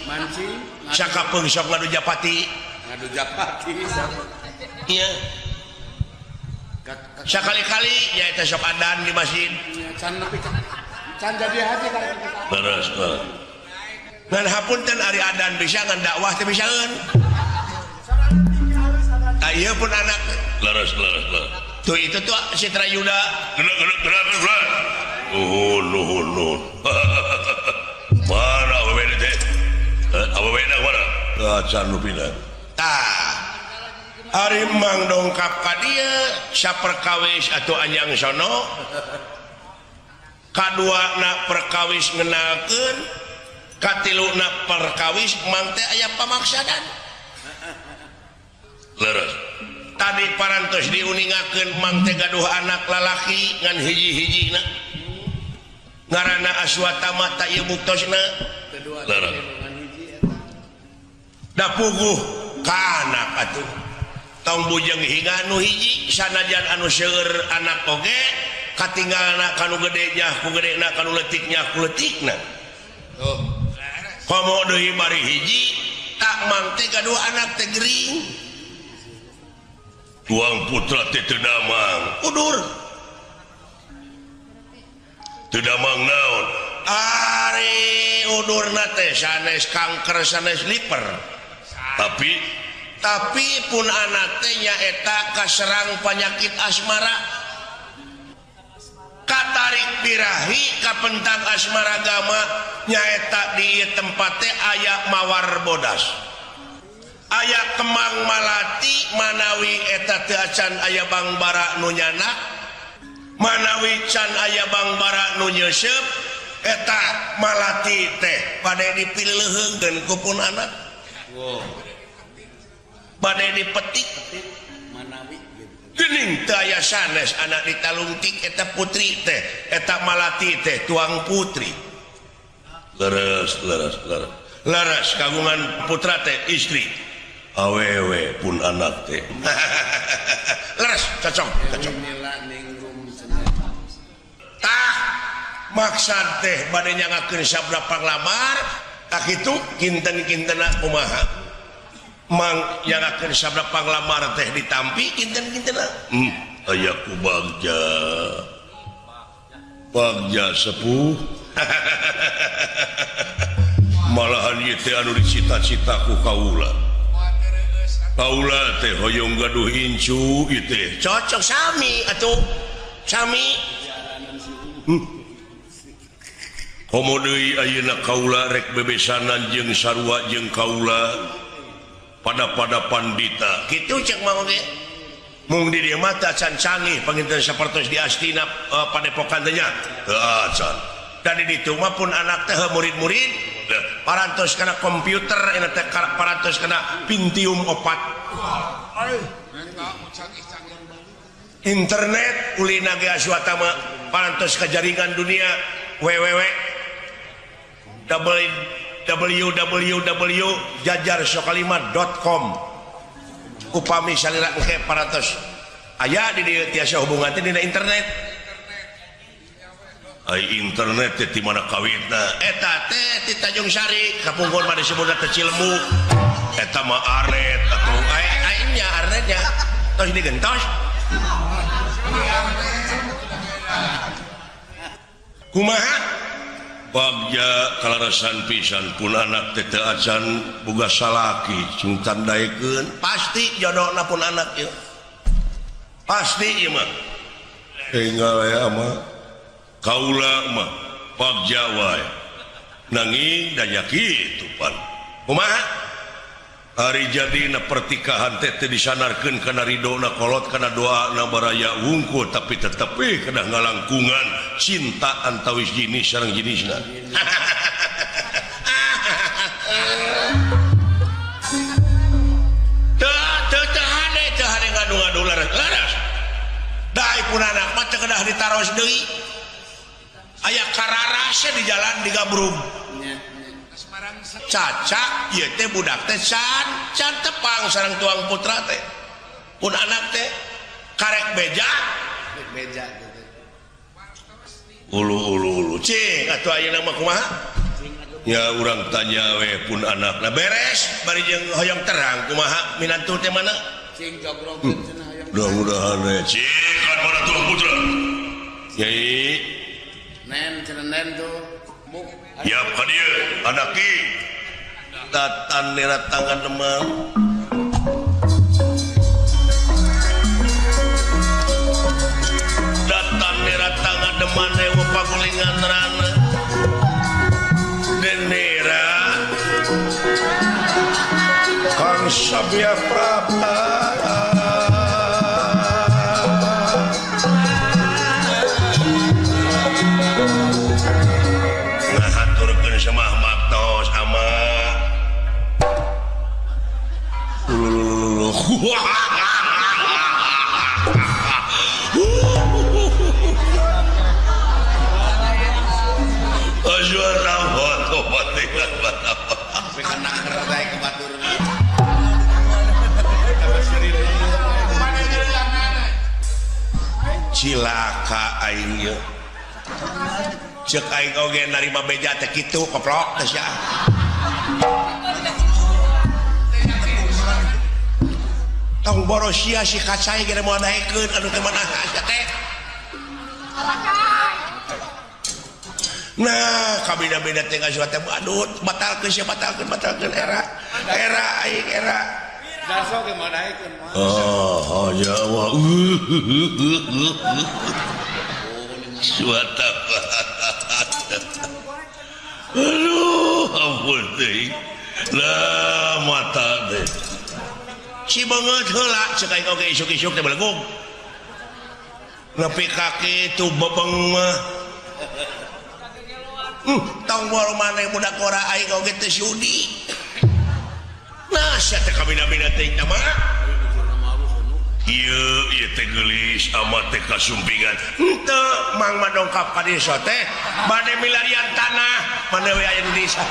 sakapeung sok ngadu japati iya sakali-kali nyaeta sok adan di masjid can jadi haji terus ngan hapunten ari adan bisa ngan dakwah teh bisaeun ieu pun anak leres tuh itu tuh Citra Yuda gerak nuhun mana awewe teh awewe mana acan nu pindah tah ari mang dongkap ka dieu saperkawis atuh anyang sono kaduana perkawis ngenalkeun katiluna perkawis mang teh aya pamaksadan leres tadi parantos diuningakeun mang teh gaduh anak lalaki ngan hiji-hijina ngaranna Aswatama ta ieu buktosna leres da puguh ka anak atuh tong bujeng hinga nu hiji sanajan anu seueur anak oge katinggalna kanu gede nya ku gedena kanu leutik nya ku leutikna komo deui bari hiji tak mang teh gaduh anak teh gering tuang putra teh teu damang udur teu damang naon ari udurna teh sanes kanker sanes liver tapi pun anak teh nyaeta kaserang penyakit asmara katarik birahi kapentang asmara gama nyaeta di tempat teh aya mawar bodas aya kemang malati manawi eta teu acan aya bangbara nu nyana manawi can aya bangbara nu nyeuseub eta malati teh bade dipileuheungkeun ku pun anak bade dipetik manawi geuning teu aya sanes anak ditalungtik eta putri teh eta malati teh tuang putri leres kagungan putra teh istri awewe pun anak teh leres cocok tah maksad teh bade nyangakeun sabda panglamar tak itu kinten-kintena kumaha mang nyangakeun sabda panglamar teh ditampi kinten-kintena aya ku bagja sepuh malahan ieu teh anu dicita-cita ku kaula teh hoyong gaduh incu ieu teh cocok sami atuh sami komo deui ayeuna kaula rek bebesanan jeung sarua jeung kaula pada pandita kitu cek mah oge mung di dieu mah teh acan canggih panginten sapertos di Astina padepokan teh nya teu acan dan di ditu mah pun anak teh murid-murid parantos kana komputer eta teh parantos kana Pentium 4 internet ulina ge Aswatama parantos ka jaringan dunia www.jajarsokalimat.com upami salira engke parantos aya di dieu tiasa hubungan teh dina internet internet di mana kawitna eta teh di Tanjung Sari kapungkur mah disebut teh Cilemu eta mah arnet atuh nya arnetnya tos digentos kumaha bagja kalarasan pisan pun anak teh teu acan boga salaki sing tandaikeun pasti jodohna pun anak ieu pasti ieu mah tinggal ya mah kaula mah bagja wae nanging daya kitu pan kumaha hari jadina pertikahan teh disanarkeun kana ridona kolot kana doana baraya wungkul tapi tetapi kana ngalangkungan cinta antawis jenis sareng jenisna teu hade ngadu-ngadu laras dai pun anak mah teu kedah ditaros deui aya kararasnya di jalan di Gabrung cacak ieu teh budak teh can tepang sareng tuang putra teh pun anak teh karek beja gitu ulu cing atuh ayeuna mah kumaha ya urang tanya we pun anakna beres bari jeung hoyong terang kumaha minantu teh mana cing jogrogkeun cenah hoyong mudah-mudahan we cing kan mana tuang putra nyai nen tuh ya kadieu anaki datan nira tangan demam datan nira tangan demam ewa pagulingan rana denera Kang Sabya Prapta sama maktos sama cilaka aing ieu cek aing oge narima beja teh kitu koplok teh sia tong boros sia si kacai geus moal daekeun anu teh manah sia teh nah kabeda-beda teh ngasuat teh badut batalkeun era aing era daso ge moal daekeun oh Jawa suata aduh ampun teh lah mata teh si banget heula ceuk aing oge isuk-isuk teh belegum nepi kaki tu bebeng mah tong bor maneh budak ora aing oge teh sudi nah sia teh kabina-bina teh mah ieu teh geulis amat teh kasumpingan henteu mang madongkap ka desa teh bade milarian tanah mana we aya di desa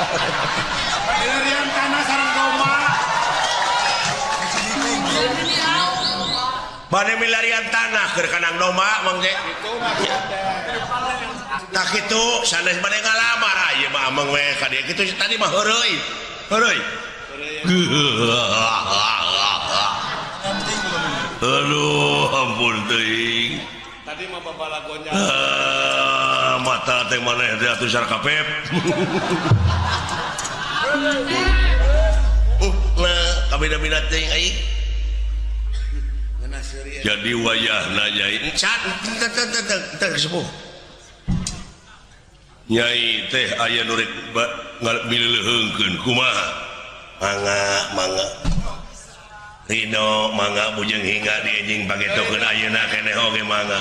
milarian tanah sareng domba bade milarian tanah keur kanang domba mang ge tah kitu sanes bade ngalamar ieu mah ameng we ka dieu kitu tadi mah heureuy aduh ampun teuing tadi mah babalagonya mata teh maneh teh atuh sarkapep nah kabeda-beda teuing aing jadi wayahna nyai encan teh sepuh nyai teh aya nu rek mileuheungkeun kumaha mangga Rino mangga bujeng hingga di anjing pagetokeun ayeuna keneh oge mangga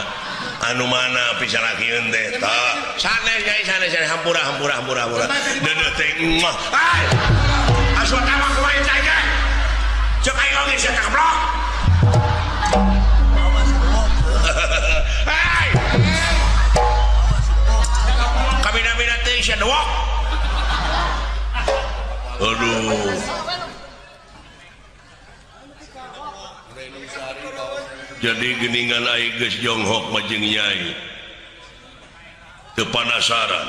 anu mana pisanakieun teh tah sanes nyai sanes hampura deudeuh teh mah ai asup tamak kumaha cai teh ceuk aing oge sia teh blok ai kabina-bina teh sia dewok aduh jadi geningan aing geus jonghok mah jeung nyai teu panasaran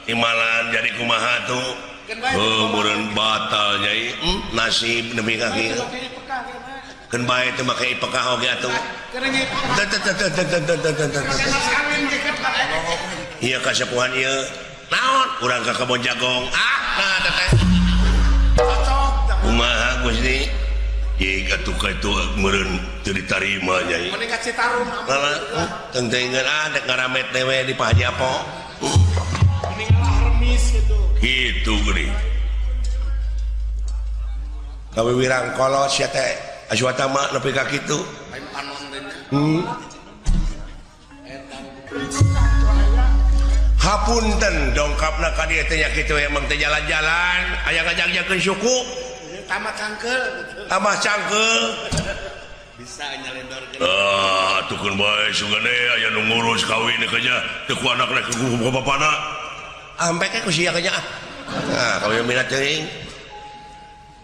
imalan jadi kumaha tuh meureun batal nyai nasib demi kaki keun bae teu make ipekah oge atuh iya kasepuhan ieu naon urang ka kebon jagong nah teteh kumaha Gusti ieu atuh ka itu meureun teu ditarima nyai mending ka Citarum tentengeun dek ngaramet dewe di Pak Haji Apo mending remis gitu gitu geuning kawirang kolot sia teh aswatama nepi ka kitu lain panon teh hapunten dongkapna ka dieu teh nya kitu emang teh jalan-jalan aya ngajak-jakeun suku tamat cangkel tambah cangkeul bisa nyalendorkeun tukun bae sugane aya nu ngurus kawin kaja teu ku anakna ku bapana ampek ku sia kaja kawin minat teuing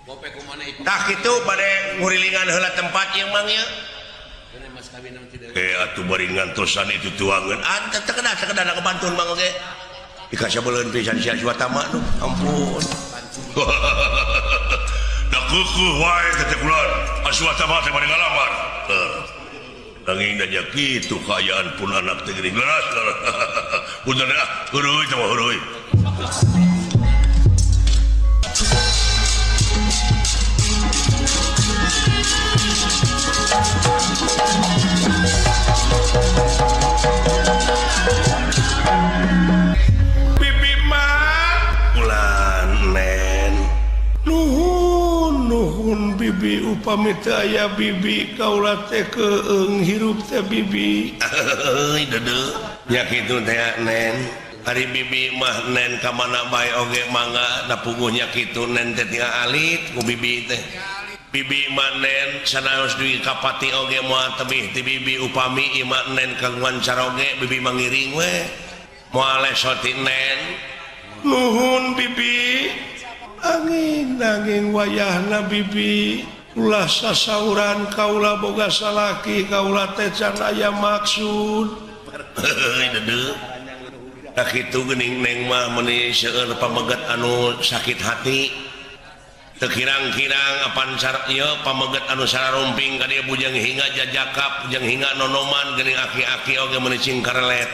bope kumana ieu tah kitu bade ngurilingan heula tempat ieu mang ieu kene mas kawin nang tidak atuh bari ngantosan itu tuangeun teu kedah kebantun mang oge dikasih beuleun pisan sia swatama ampun da keukuh wae teh kulan aswatama teh bari ngalamar nanging da kitu kaayaan pun anak teh geuning leras punten heureui teh mah heureui bibi mah ulan nen nuhun bibi upami teu aya bibi kaula teh keung hirup teh bibi euy dede nya kitu teh nen ari bibi mah nen ka mana bae oge mangga da puguhnya kitu nen teh tinggal alit ku bibi teh bibi mah nen sanaos duwi kapati oge moal tebih ti bibi upami imah nen kagungan caroge bibi mangiring we moal lesoti nen nuhun bibi nanging wayahna bibi ulah sasauran kaula boga salaki kaula teh can aya maksud dede da kitu geuning neng mah meuni seueur pameget anu sakit hati teu kirang-kirang apan ieu pameget anu sararumping ka dieu bujang hinga jajakap bujang hinga nonoman geuning aki-aki oge meuni cingkarelet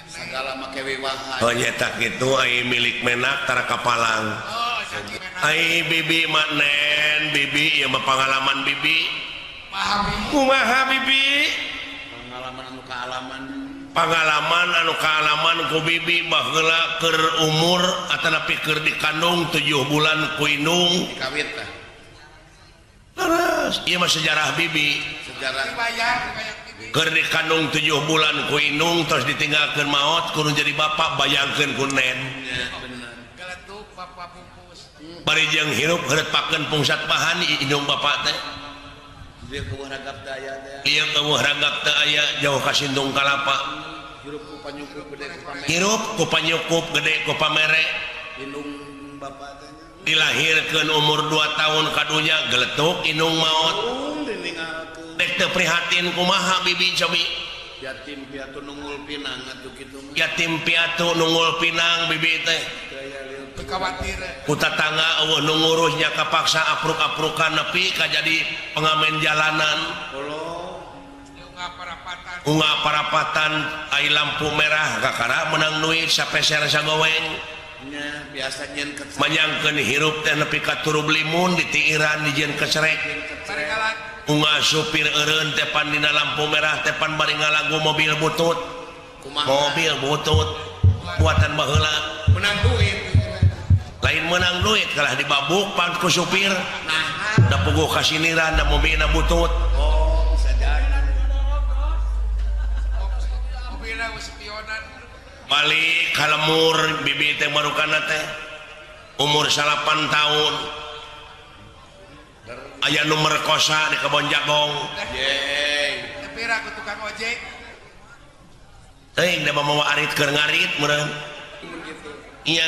segala make wiwahan oh nya tak kitu ai milik menak tara kapalang ai bibi mah nen bibi ieu mah pangalaman bibi kumaha bibi pengalaman anu kaalaman ku bibi baheula keur umur atanapi keur dikandung 7 bulan ku indung kawit tah terus ieu mah sejarah bibi sejarah keur dikandung 7 bulan ku indung terus ditinggalkeun maot kudu jadi bapak bayangkeun ku nen geletuk bapak pupus bari jeung hirup heurepakeun pungsat bahan indung bapak teh dia keueuh ragap teh aya teh ieu keueuh ragap teu aya jauh ka sindung kalapa hirup ku panyukup gede ku pamere hirup ku panyukup gede ku pamere indung bapak teh dilahirkeun umur 2 tahun kadunya geletuk indung maot diningalkeun dek teu prihatin kumaha bibi cobi yatim piatu nungul pinang atuh kitu mah yatim piatu nungul pinang bibi teh khawatir ku tatangga eueuh nu ngurusnya kapaksa apruk-aprukan nepi ka jadi pengamen jalanan unga parapatan ai lampu merah kakara menang duit sapeser sagoweng nya biasa nyen ke manyangkeun hirup teh nepi ka turu limun ditiiran dijieun kecerek paringalan unga supir eureun teh pan dina lampu merah teh pan bari ngalagu mobil butut kumaha mobil butut buatan baheula menang duit lain menang duit kalah dibabuk pan ku supir nah da puguh kasiniran da mobilna butut oh bisa jadi mobilna spionan balik ka lemur bibi teh marukana teh umur 8 tahun aya nu merkosa di kebon jagong yeay tapi ra ku tukang ojek teuing da mamawa arit keur ngarit meureun iya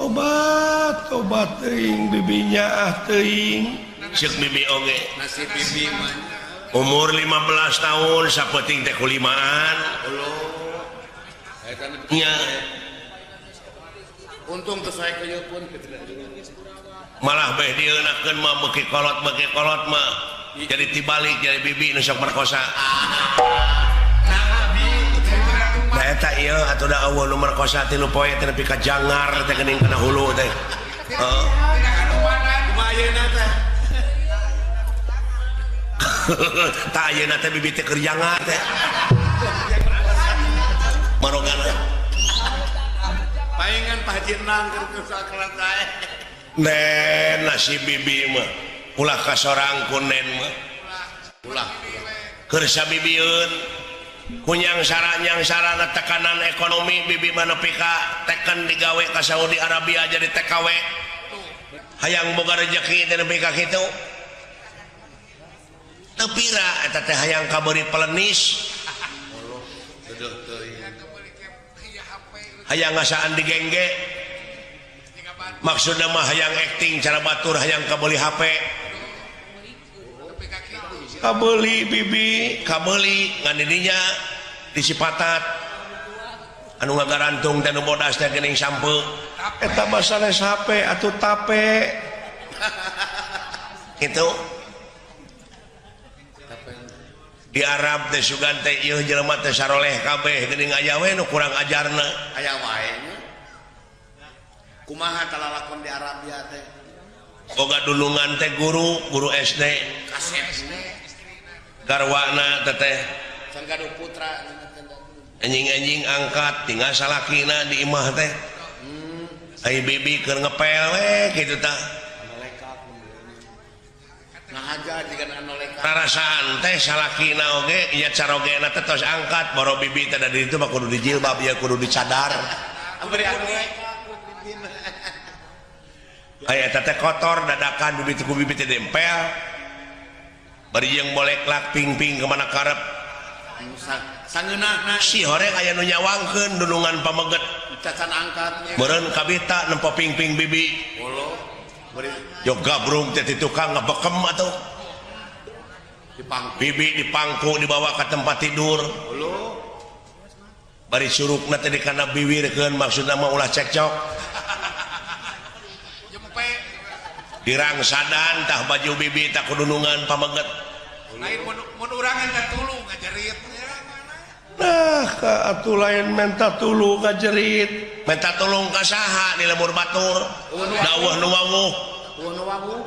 obat teuing bibinya teuing ceuk bibi oge nasib bibi mah umur 15 tahun sapeting teh kulimaan nya untung tuh saya kayak pun malah beh dieunakeun mah beuki kolot mah jadi tibalik jadi bibi nu sok merkosa. Da eta ieu atuh da eueuh nu merkosa 3 poe teh nepi ka jangar teh geuning kana hulu teh. Heeh. lumayan teh Tah ayeuna teh bibi teh keur jangar teh. Marogana. palingan Pak Haji Nang keur sakelat sae Nen nasi bibi mah ulah kasorang ku nen mah ulah keur sabibieun kunyang sarana tekanan ekonomi bibi mah nepi ka teken digawe ka Saudi Arabia jadi TKW hayang boga rezeki teh nepi ka kitu teu pira eta teh hayang kabeurit pelenis hayang ngasaan digengge maksudna mah hayang acting cara batur hayang kabeuli HP kabeuli bibi kabeuli ngan didinya di Cipatat anu ngagarantung teh nu bodas teh geuning sampeu eta basanes HP atuh tape kitu di Arab teh sugan teh ieu jelema teh saroleh kabeh geuning aya we nu kurang ajarna aya wae nya kumaha talalakon di Arabia teh boga dulungan teh guru SD kasep garwana teteh can gaduh putra anjing-anjing angkat tinggal salakina di imah teh ai bibi keur ngepel we kitu tah ngahaja jigan anu leka rarasaan teh salakina oge ieu carogena teh tos angkat boro bibi teh da ditu mah kudu dijilbab ya kudu dicadar beri anu leka aya eta teh kotor dadakan bibi ku bibi teh dempel bari jeung bolek lak ping-ping ke mana karep sangeunahna si horeng aya nu nyawangkeun dulungan pameget cacan angkatnya meureun kabita nempo ping-ping bibi olo beri yo gabrung teh ti tukang ngabekem atuh dipangku bibi dipangku dibawa ke tempat tidur olo bari surukna teh dikana biwirkeun maksudna mah ulah cekcok jempe dirangsadan tah baju bibi tak kudunungan pameget lain mun urangan ka tulu ngajerit nah ka atuh lain menta tulu ngajerit menta tulung ka saha di lemur batur dawuh nu wawuh nu wangu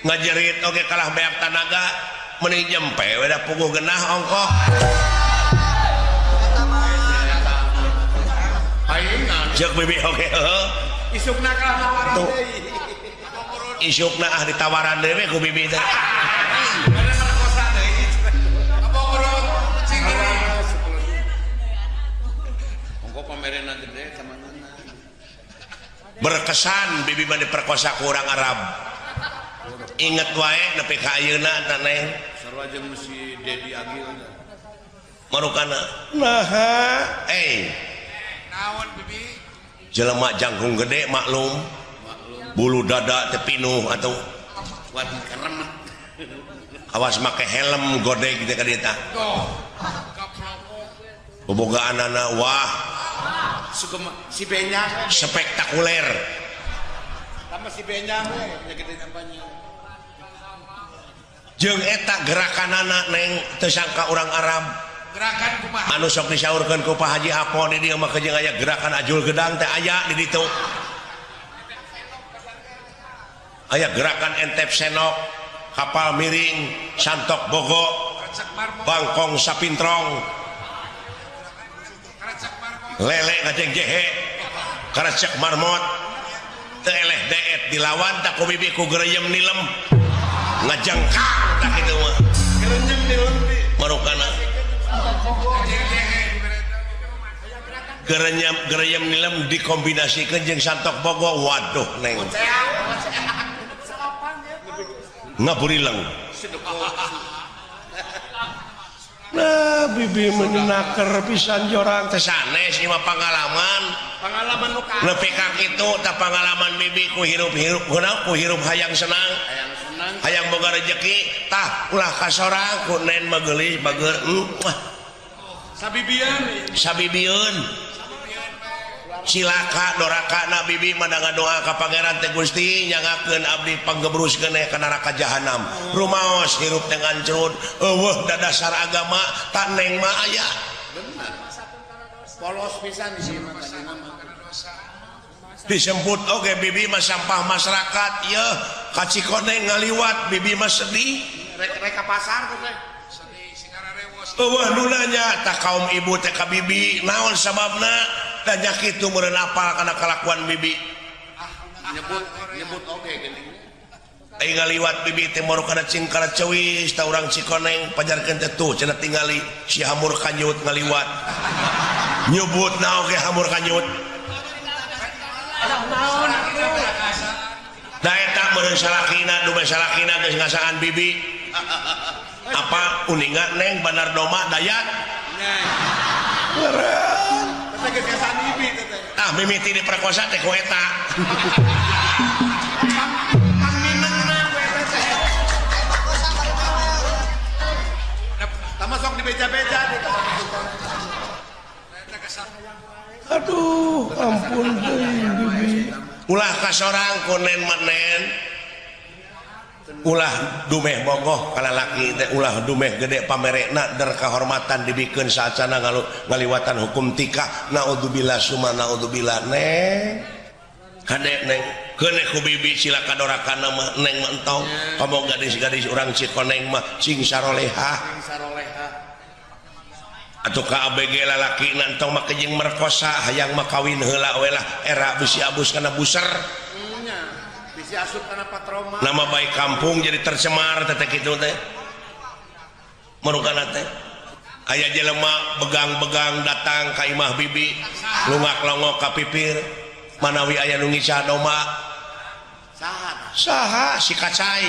ngajerit oge kalah beak tanaga meni jempe we da puguh genah ongkoh palingan ceuk bibi oge heuh isukna kalah tawaran Tuh. deui isukna ah ditawaran dewe ku bibi teh ongko pamerena gede teman-teman berkesan bibi mah diperkosa ku urang Arab inget wae nepi ka ayeuna tah neng sarua jeung si Dedi Agil marukana naha naon bibi jelema jangkung gede maklum bulu dada teh pinuh atuh wadi karemet awas make helm godeg teh ka dieu tah tuh kaplok bobogaanana wah sugema si Benyang spektakuler sama si Benyang we nya gede nampaknya jeung eta gerakanana neng teu sangka urang Arab gerakan kumaha anu sok disaurkeun ku Pak Haji Apo di dieu mah jeung aya gerakan ajul gedang teh aya di ditu aya gerakan entep senok kapal miring santok bogo recek marmo bangkong sapintrong recek marmo lele ngajeng jehe karecek marmot teu eleh deet dilawan tak ku bibi ku gereyem nilem ngajengkang tak kitu mah gerenyem di lembi marukana gereyem nilem dikombinasikeun jeung santok bogo waduh neng ngaburileng nah bibi menaker pisan jorang teh sanes ieu mah pengalaman nu ka nepi ka kitu tah pengalaman bibi ku hirup-hirup geuna ku hirup hayang senang hayang senang hayang boga rezeki tah ulah kasorang ku nen mah geulis bager Sabibiun silaka dorakana bibi madanga doa ka Pangeran teh Gusti nyangakeun abdi panggebruskeun ka neraka jahanam rumaos hirup teh ngancrut eueuh da dasar agama tak neng mah aya polos pisan di sini disebut oge bibi mah sampah masyarakat ya ka Cikoneng ngaliwat bibi mah sedih rek ka pasar tuh teh eueuh nunanya tak kaum ibu teh ka bibi naon sababna tanya kitu meureun apal kana kalakuan bibi nyebut oge geuning ai ngaliwat bibi teh moro kana cingkara ceuwis ta urang Cikoneng pajarkeun teh tuh cenah tingali si hamur kanyut ngaliwat nyebut na oge hamur kanyut da eta meureun salakina dume salakina geus ngasaan bibi apa uninga neng Bandar Doma Dayat teh geus ngasaan bibi teh ah mimiti diperkosa teh ku eta tama sok di beja-beja di aduh ampun bibi ulah kasorang kunen manen ulah dumeh bogoh ka lalaki teh ulah dumeh gede pamerekna der kahormatan dibikeun saacana ngaliwatan hukum tikah naudzubillah summa naudzubillah neng hade neng keuneh ku bibi cilaka dorakana mah neng mah entong kamu gadis-gadis urang Cikoneng mah cing saroleha atuh ka ABG lalaki nantong mah kejeng merkosa hayang mah kawin heula we lah era bisi abus kana buser bisi asup kana patroma nama baik kampung jadi tercemar teh kitu teh marukana teh aya jelema begang-begang datang ka imah bibi lungak longok ka pipir manawi aya nu ngisah doma saha si kacai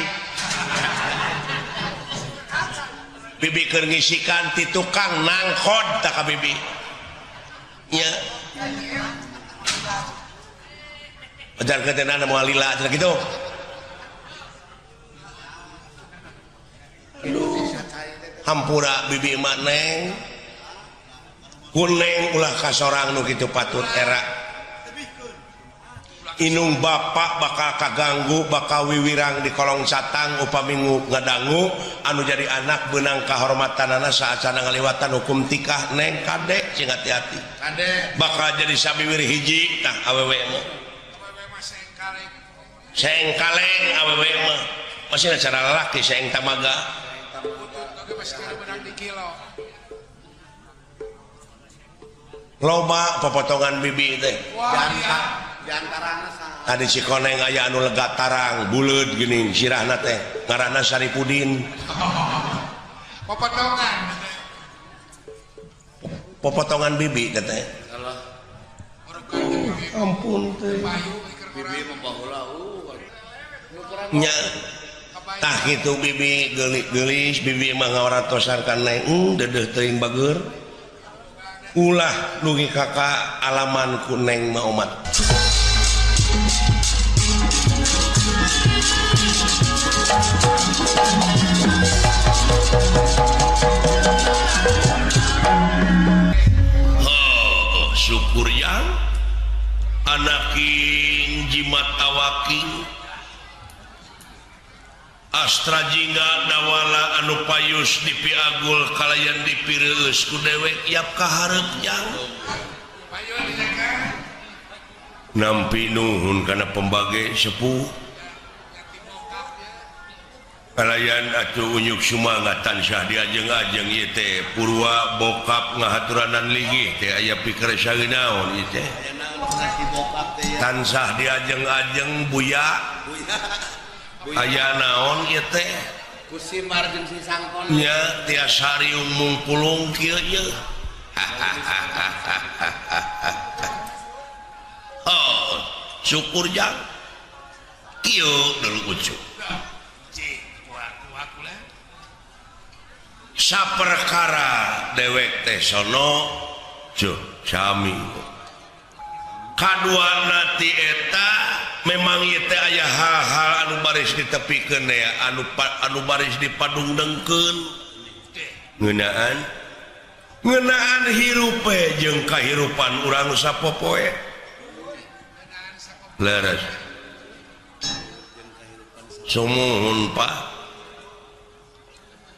bibi keur ngisikan ti tukang nangkod tak ka bibi nya ajar ketenan moal lila cenah kitu hampura bibi mah neng kuneng ulah kasorang nu kitu patut era inung bapak bakal kaganggu bakal wiwirang di kolong catang upami ngadangu anu jadi anak benang kahormatanana saacana ngaliwatan hukum tikah neng kadek cing hati-hati kadek bakal jadi sabiwir hiji tah awewe mah seeng kaleng awewe mah masih cara lalaki seeng tamaga loba pepotongan bibi teh tadi Cikoneng aya anu lega tarang buleud geuning sirahna teh ngaranna Saripudin popotongan bibi teh ampun teh bibi membaheula nya tah kitu bibi geulis bibi mah ngawaratosan ka neng deudeuh teuing bager ulah nugi kakak alaman ku neng mah omat syukur yang anakin jimat awaking Astra jingga dawala anu payus di piagul kalayan dipireus ku dewek yap kaharep jang nampi nuhun kana pembage sepuh kalayan atuh unyuk sumangat tansah diajeng-ajeng ieu teh purwa bokap ngahaturanan linggih teh aya pikir saeunaon ieu teh tansah diajeng-ajeng buya aya naon ieu teh kusi marjeung si sangkon nya tiasa riung mungpulung kieu ye oh syukur jang kieu dulu ucuk saperkara dewek teh sono jo sami kaduana ti eta memang ieu teh aya hal-hal anu baris ditepikeun ya anu baris dipadungdengkeun ngeunaan ngenaan hirupe jeung kahirupan urang sapopoe leres sumuhun Pak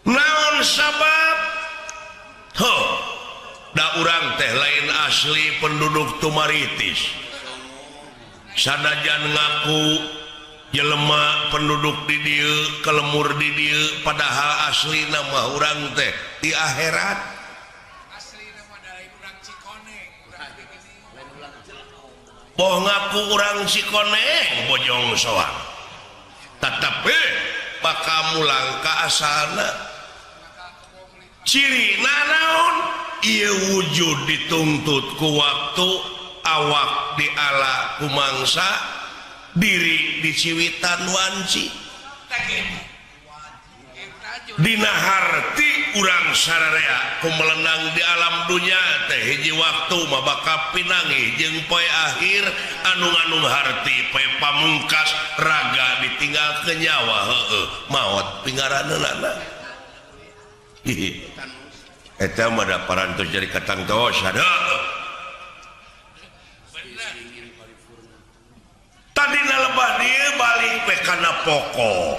naon sabab da urang teh lain asli penduduk Tumaritis sanajan ngaku jelema penduduk di dieu kelemur di dieu padahal asli nama urang teh di akhirat asli nama dari urang Cikoneng boh ngaku urang Cikoneng bojong soang tetapi bakal mulang ka asalna ciri naon ieu wujud dituntut ku waktu awak diala ku mangsa diri diciwitan wanci dina harti urang sararea ku melenang di alam dunya teh hiji waktu mah bakal pinangih jeung poe akhir anu ngandung harti poe pamungkas raga ditinggal ke nyawa heueuh maot pingaraneunana eta mah da parantos jadi katang tos ada tadi lebah dia balik pe kana pokok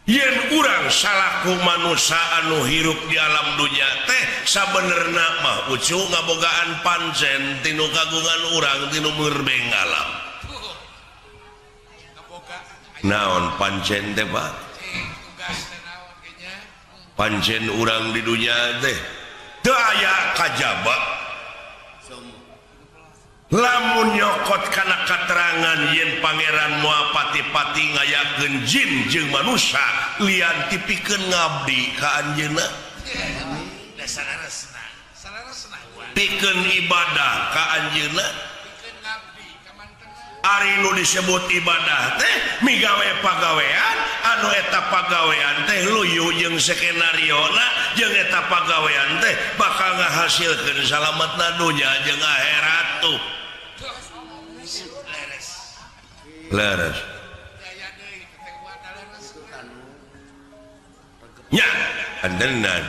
yen urang salaku manusia anu hirup di alam dunya teh sabenerna mah ucu ngabogaan pancen tinu kagungan urang tinu merbeng alam naon pancen teh Pak pancen urang di dunya teh teu aya kajaba lamun nyokot kana katerangan yen pangeran moal pati-pati ngayakeun jin jeung manusia lian tipikeun ngabdi ka anjeunna pikeun ibadah ka anjeunna ari nu disebut ibadah teh migawe pagawean anu eta pagawean teh luyu jeung skenariona jeung eta pagawean teh bakal ngahasilkeun salametna dunya jeung akhirat tuh leres nya antenan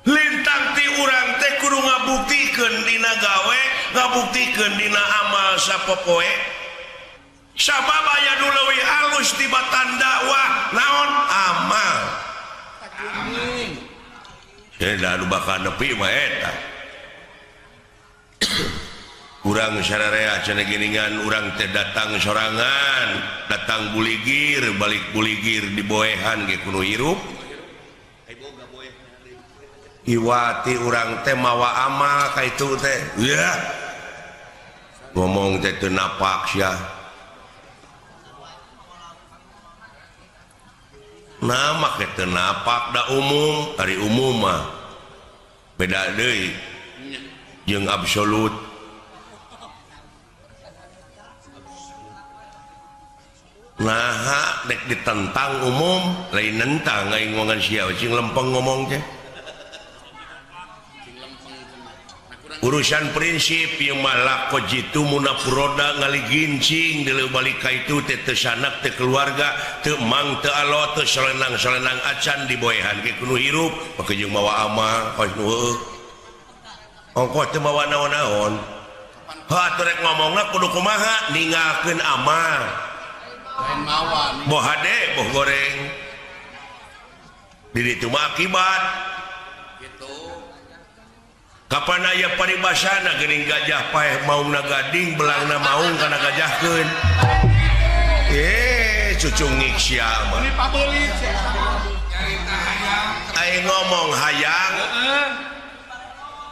lintang ti urang teh kudu ngabuktikeun dina gawe ngabuktikeun dina amal sapopoe sabab aya nu leuwih alus tibatan dakwah naon amal da nu bakal nepi mah eta urang sararea cenah geuningan urang teh datang sorangan datang buligir balik buligir di boehan ge kudu hirup iwati urang teh mawa amal ka itu teh ya ngomong teh teu napak sia nah make teu napak da umum ari umum mah beda deui jeung absolut nah dek ditentang umum lain nentang aing ngomongan sia cing lempeng ngomong teh urusan prinsip yang malah kojitu munafuroda ngali gincing dile balik ka itu teh teu sanak teh keluarga teu mang teu alo teu solenang acan di boehan ge kudu hirup make jeung mawa amal kos nu heueuh ongkos teu mawa naon-naon ha atuh rek ngomongna kudu kumaha ninggalkeun amal lain mawa boh hade boh goreng di ditu mah akibat gitu kapan aya paribasana geuning gajah paeh maungna gading belangna maung kana gajahkeun cucung ngik sia mah ini pabeulit nyarita hayang aing ngomong hayang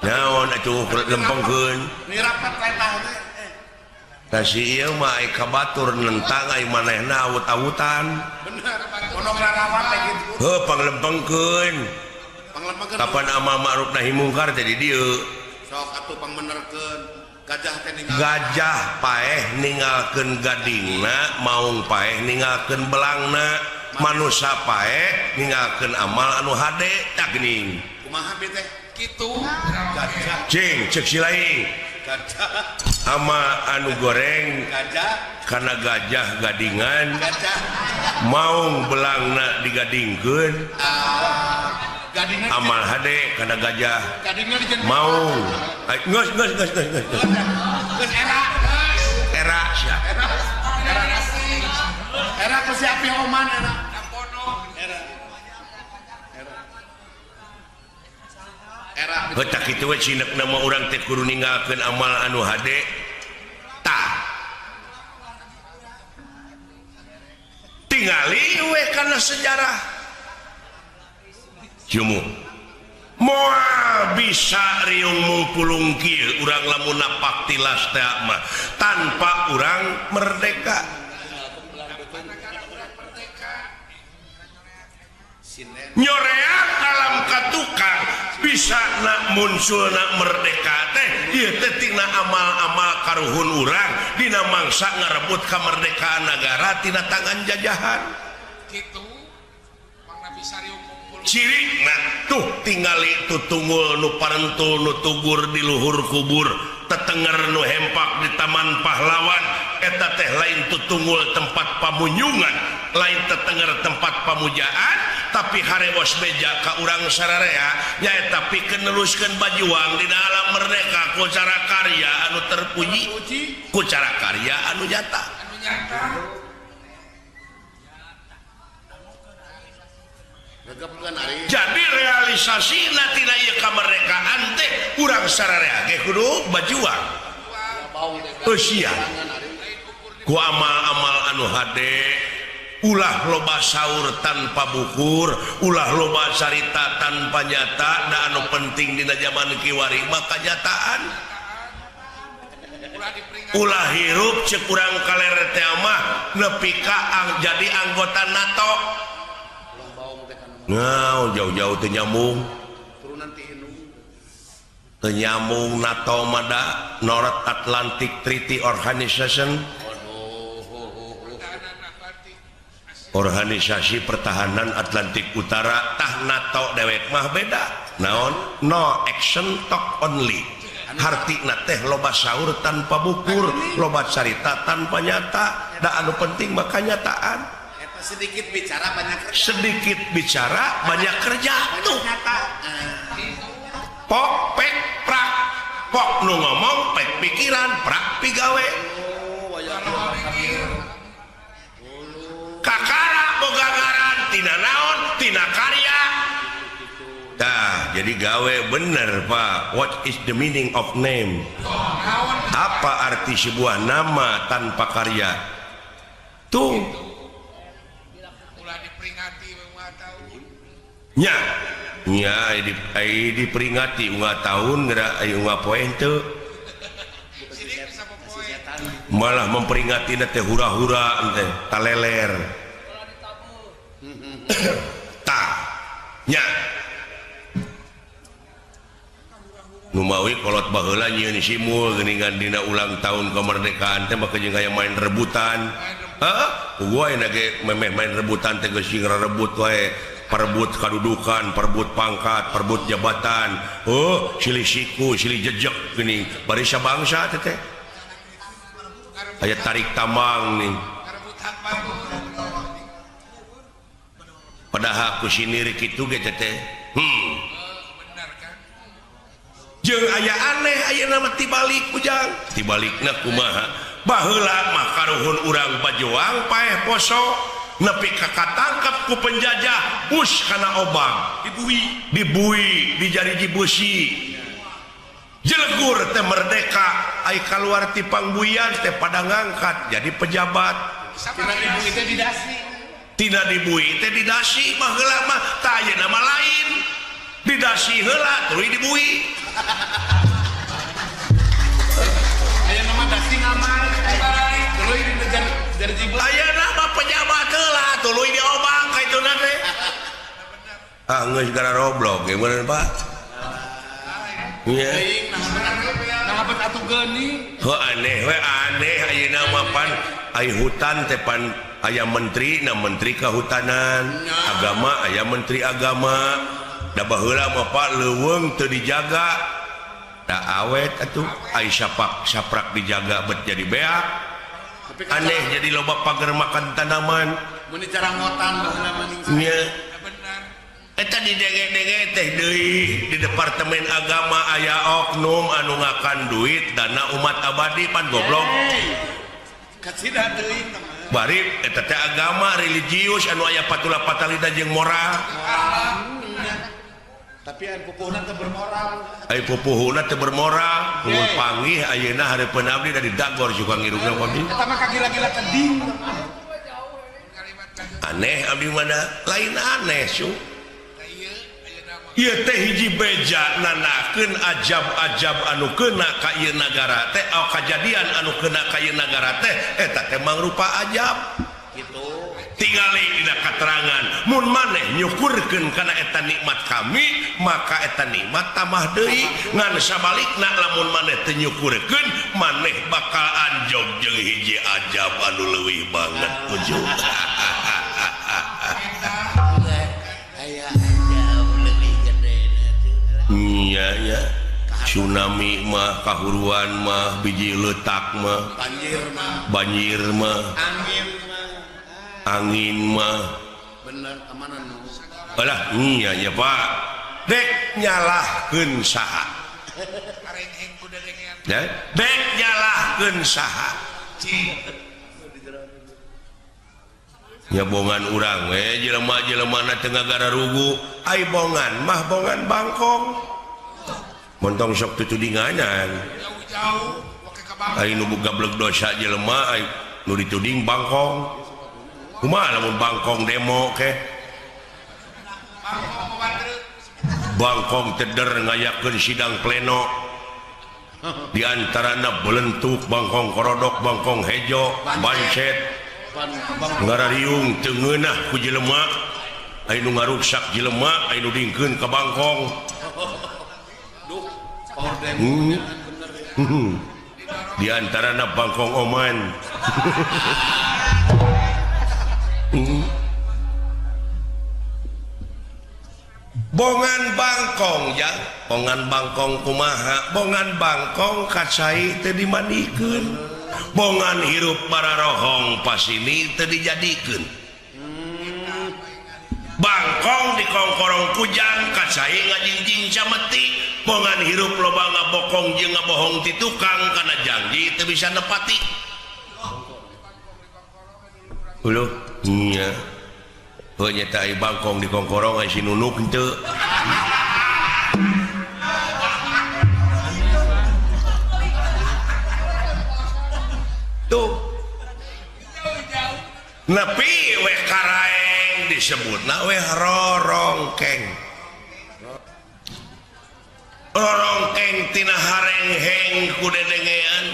naon atuh lempengkeun nirapat teh tah si ieu mah ai kabatur nentang ai manehna awut-awutan bener pondok rarawat teh gitu heuh panglempengkeun panglempekeun kapan amal ma'ruf nahi mungkar teh di dieu sok atuh pangbenerkeun gajah teh ninggal gajah paeh ninggalkeun gadingna maung paeh ninggalkeun belangna manusia paeh ninggalkeun amal anu hade tak geuning kumaha bi teh gitu gajah cing cek si lain ama anu goreng Gajah. karena gajah gadingan Gajah. maung belangna digadingkeun Gadingan. amal hade karena gajah Gadingan di maung geus Geus era sia Era ku si Api Oman era. Era. heutak kitu we cinekna mah urang teh kudu ninggalkeun amal anu hade tah tingali we kana sejarah jumu moal bisa riung mungpulung kieu urang lamun napak tilas teh mah tanpa urang merdeka nyoreak alam katukang bisa nak muncul nak merdeka teh ieu teh tina amal-amal karuhun urang dina mangsa ngarebut kamerdekaan negara tina tangan jajahan gitu mangna bisa riung mumpul ciri nah tuh tingali tutunggul nu parentul nu tugur di luhur kubur tetenger nu hempak di taman pahlawan eta teh lain tutunggul tempat pamunyungan lain tetenger tempat pamujaan tapi harewos beja ka urang sararea nyaeta pikeun neluskeun bajuang di dalam merdeka ku cara karya anu terpuji ku cara karya anu nyata jadi realisasi tina ieu kamerdekaan teh urang sararea ge kudu bajuang eusia ku amal-amal anu hade ulah loba saur tanpa bukur ulah loba carita tanpa nyata da anu penting dina zaman kiwari mah kanyataan ulah hirup ceuk urang kalere teh mah nepi ka jadi anggota NATO ngau jauh-jauh teu nyambung teu nyambung NATO mah da North Atlantic Treaty Organization Organisasi Pertahanan Atlantik Utara tah NATO dewek mah beda naon no action talk only hartina teh loba saur tanpa bukur loba carita tanpa nyata da anu penting mah kanyataan sedikit bicara banyak kerja. Sedikit bicara banyak kerja tuh pok pek prak pok nu ngomong pek pikiran prak pigawe kakara boga ngaran tina naon tina karya dah jadi gawe bener Pak. What is the meaning of name? Apa arti sebuah nama tanpa karya? Tuh ulah diperingati bunga tahun nya diperingati bunga tahun geura aya bunga poe teu malah memperingati teh hura-hura teh taleler tah nya nu mawi kolot baheula nyieun simul geuningan dina ulang tahun kemerdekaan teh maka jeung aya main rebutan heeh gua aya ge memeh main rebutan teh geus rebut wae perebut kedudukan perebut pangkat perebut jabatan oh silih siku silih jejeg geuning bari sabangsa teh aya tarik tambang nih padahal ku sinir kitu ge teh jeung aya aneh aya nama tibalik ujang tibalikna kumaha baheula mah karuhun urang bajuang paeh poso nepi ka katangkep ku penjajah bus kana obang dibui di jari jibusi jelegur teh merdeka ai kaluar ti pangbuyan teh pada ngangkat jadi pejabat tina dibui teh didasi mah heula mah tah aya nama lain didasi heula tuluy dibui Aya nama dasi ngamal tuluy di jar jibul aya nama pejabat heula tuluy diobang kaituna teh geus gara roblok ge bener Pak iya nah bet atuh geuning aneh we aneh ayeuna mah pan aya hutan teh pan aya menteri na menteri kehutanan agama aya menteri agama da baheula mah Pak leuweung teu dijaga tak awet atuh saprak dijaga bet jadi beak aneh jadi loba pagar makan tanaman mun cara ngotan baheula mending nya bener eta di denge-denge teh deui di departemen agama aya oknum anu ngakan duit dana umat abadi pan goblok kacida deui teman bari eta teh agama religius anu aya patula patalida jeung moral tapi aya pupuhna teu bermoral ai pupuhuna teu bermoral mun panggih ayeuna hareupeun abdi da didagor juga ngirungna abdi eta mah kagila-gila teding aneh abdi mana lain aneh su ieu teh hiji beja nanakeun ajab-ajab anu keuna ka ieu nagara teh kajadian anu keuna ka ieu nagara teh eta teh mangrupa ajab gitu tingali dina katerangan mun maneh nyukurkeun kana eta nikmat kami maka eta nikmat tambah deui ngan sabalikna lamun maneh teu nyukurkeun maneh bakal anjog jeung hiji ajab anu leuwih banget ujug iya ya tsunami mah kahuruan mah biji leutak mah banjir mah angin mah bener amanan alah iya ya Pak dek nyalahkeun saha areng-eng kuda dengean dek nyalahkeun saha nyabongan urang we jelema-jelemana teu ngagara rugu ai bongan mah bongan bangkong montong sok tutudinganan jauh-jauh oke ka bang ai nu boga bleg dosa jelema ai nu dituding bangkong kumaha lamun bangkong demo ke bangkong teder ngayakeun sidang pleno di antarana belentuk bangkong korodok bangkong hejo bancet ngarariung teu ngeunah ku jelema aya nu ngaruksak jelema aya nu dingkeun ka bangkong di antarana bangkong oman bongan bangkong ya bongan bangkong kumaha bongan bangkong kacai teu dimandikeun bongan hirup para rohong pas ini teu dijadikeun bangkong di kongkorong kujang kacai ngajingjing cameti bongan hirup loba ngabokong jeung ngabohong ti tukang kana janji teu bisa nepati uluh nya heuh nyata ai bangkong di kongkorong ai si nunuk henteu tuh nepi we karaeng disebutna we rorongkeng rorongkeng tina harengheng ku dedengean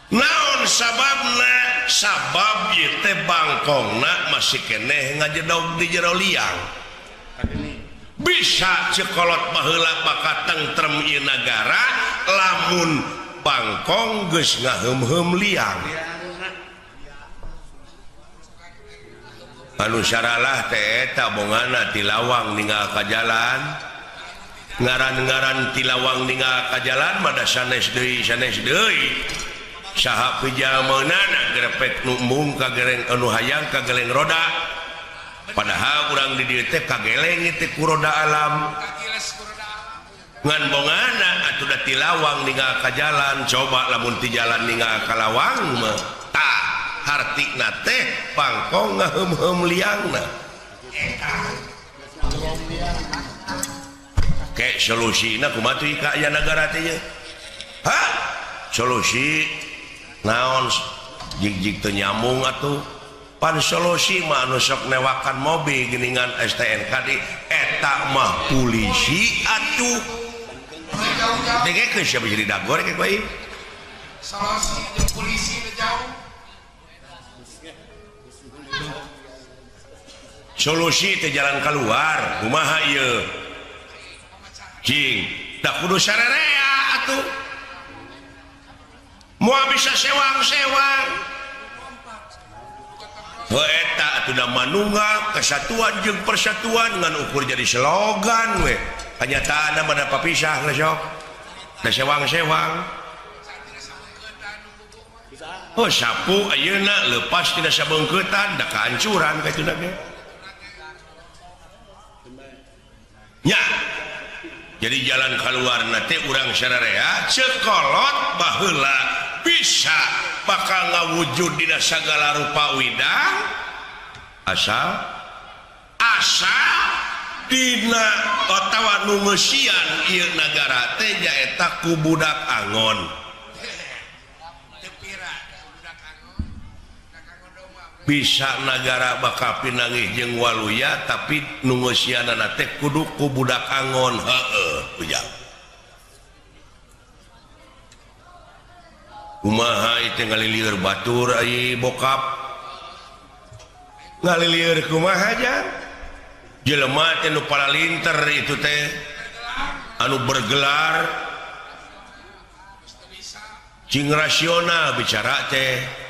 naon sababna sabab ieu teh bangkongna masih keneh ngajedog di jero liang bisa cekolot baheula bakat tentrem ieu nagara lamun bangkong geus ngaheum-heum liang anu saralah teh eta bongana ti lawang ninggal ka jalan ngaran-ngaran ti lawang ninggal ka jalan mada sanes deui saha pijalmaana grepek nu mung kageleng anu hayang kageleng roda padahal urang di dieu teh kageleng teh ku roda alam ngan bongana atuh da ti lawang ninggal ka jalan coba lamun ti jalan ninggal ka lawang mah tah hartina teh bangkong ngaheum-heum liangna ke solusina kumaha teh ka aya nagara teh ha solusi naon jig-jig teu nyambung atuh pan solusi mah anu sok newakan mobil geuningan STNK di eta mah polisi atuh dege siapa jadi dagor kayak bae solusi jeung polisi jauh solusi teh jalan keluar kumaha ieu cing da kudu sarerea atuh moal bisa sewang-sewang eta atuh da manunggal kesatuan jeung persatuan ngan ukur jadi slogan we kenyataan mana papisah sok da sewang-sewang oh sapu ayeuna lepas tina sabengkeutan da kahancuran kaituna ge nya jadi jalan keluar teh urang sararea cekolot baheula bisa bakal ngawujud dina sagala rupa widang asal dina otawa nu ngeusian ieu nagara teh nyaeta ku budak angon bisa negara bakal pinangih jeung waluya tapi nu ngeusianana teh kudu ku budak angon heueuh ujang kumaha ieu ngalilieur batur ai bokap ngalilieur kumaha jang jelema teh nu palalinter itu teh anu bergelar cing rasional bicara teh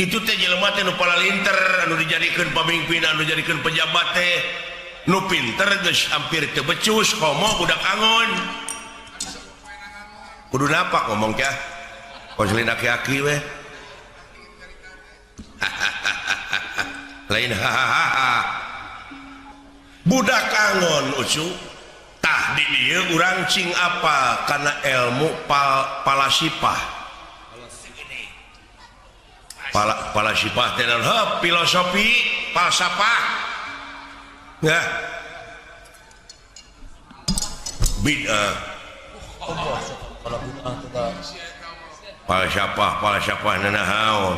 itu teh jelema teh nu palalinter anu dijadikeun pamimpin anu dijadikeun pejabat teh nu pinter geus hampir teu becus komo budak angon kudu napa ngomong teh konselin aki-aki we lain hahaha budak angon ucu tah di dieu urang cing apa kana ilmu palasipah palasipah teh filosofi falsafah ya bid'ah falsafah nanahaun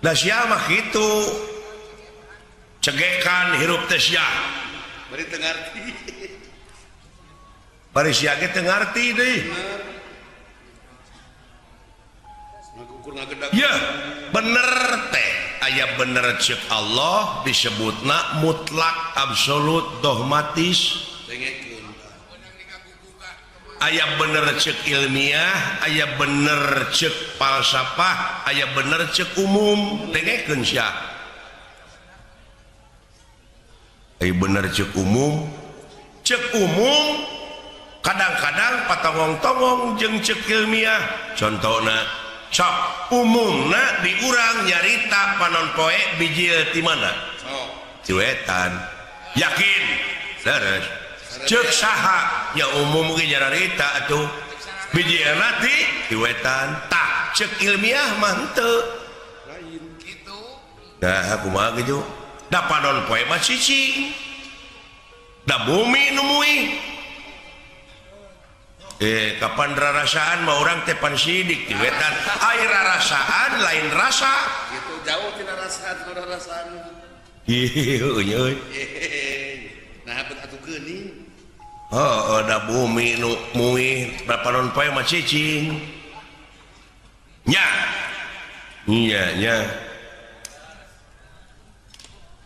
da sia mah kitu cegekan hirup teh sia bari teu ngarti bari sia ge teu ngarti deui ya bener teh aya bener cek Allah disebutna mutlak absolut dogmatis aya bener cek ilmiah aya bener cek falsafah aya bener cek umum dengekeun sia aya bener cek umum kadang-kadang patongong-tongong jeung cek ilmiah contohna sok umumna di urang nyarita panon poe bijil ti mana ti wetan yakin leres ceuk saha ya umum ge nyarita atuh bijilna ti wetan tah ceuk ilmiah mah henteu lain kitu nah kumaha kitu da panon poe mah cicing da bumi nu muih kapan rarasaan mah orang teh pan sidik di wetan air rarasaan lain rasa gitu jauh tina rasaan ieu euy nah bet atuh geuning da bumi nu muih panon poe mah cicing nya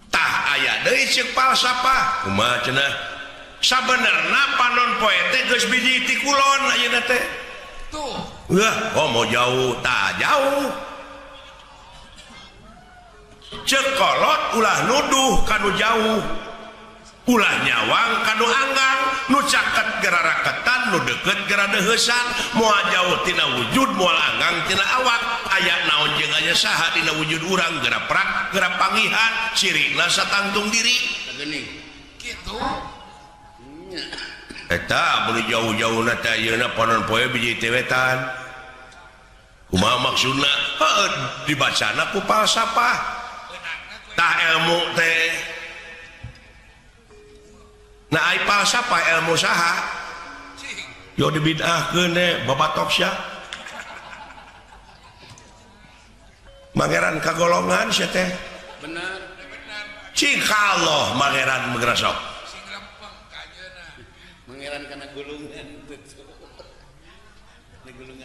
tah aya deui ceuk falsafah kumaha cenah sabenerna panon poe teh geus biji ti kulon ayeuna teh tuh mau jauh tah jauh ceuk kolot ulah nuduh kanu jauh ulah nyawang kanu anggang nu caket geura raketan nu deukeut geura deuheusan moal jauh tina wujud moal anggang tina awak aya naon jeung aya saha dina wujud urang geura prak geura pangihan cirina satangtung diri geuning kitu eta beli jauh-jauh nata ayeuna panon poe biji teh wetan kumaha maksudna dibacana ku falsafah tah ilmu teh nah ai falsafah ilmu saha yo dibid'ahkeun teh babatok sia mangeran kagolongan sia teh bener cing kalloh mangeran megrasok karena gulungan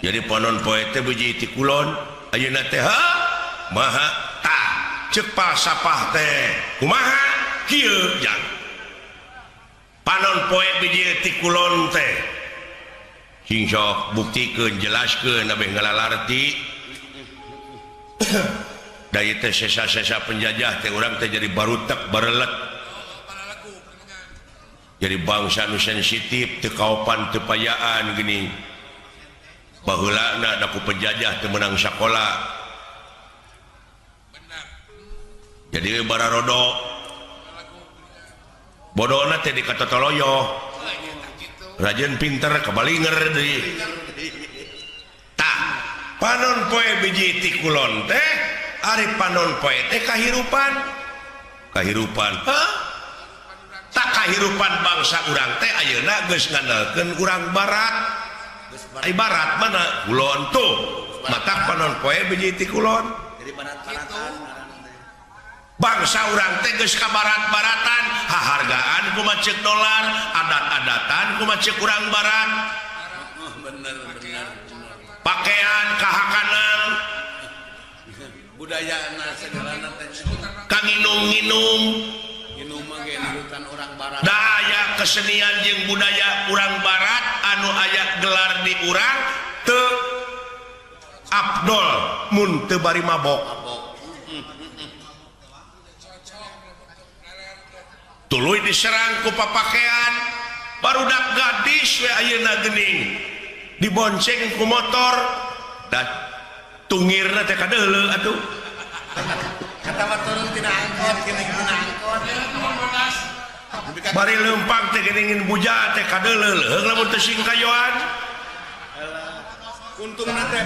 jadi panon poe teh biji ti kulon ayeuna teh maha tah ceuk falsafah teh kumaha kieu jang panon poe biji ti kulon teh sing sok buktikeun jelaskeun abeh ngalalarti dari teh sesa-sesa penjajah teh urang teh jadi barutek barelet jadi bangsa nu sensitif teu kaopan teu payaan gini baheulana da ku penjajah teu menang sakola jadi bararodo bodona teh dikatotoloyo rajin pinter kabalinger deui tah panon poe biji ti kulon teh ari panon poe teh kahirupan tak kahirupan bangsa urang teh ayeuna geus ngandalkeun urang barat ai barat mana kulon tuh matak panon poe biji ti kulon Jadi barat-baratan bangsa urang teh geus ka barat-baratan hahargaan kumaha ceuk dolar adat-adatan kumaha ceuk urang barat bener pakaian kahakanan budaya segalana teh kang nginum-nginum minum mah ge nurutan orang barat daya kesenian jeung budaya urang barat anu aya gelar di urang teu afdol mun teu bari mabok tuluy diserang ku papakean barudak gadis we ayeuna geuning dibonceng ku motor dan tungirna teh kadeuleu atuh kata mah turun tina angkot kene tina angkot bari leumpang teh geuning buja teh kadeuleu leung lamun teu sing kayoan untungna teh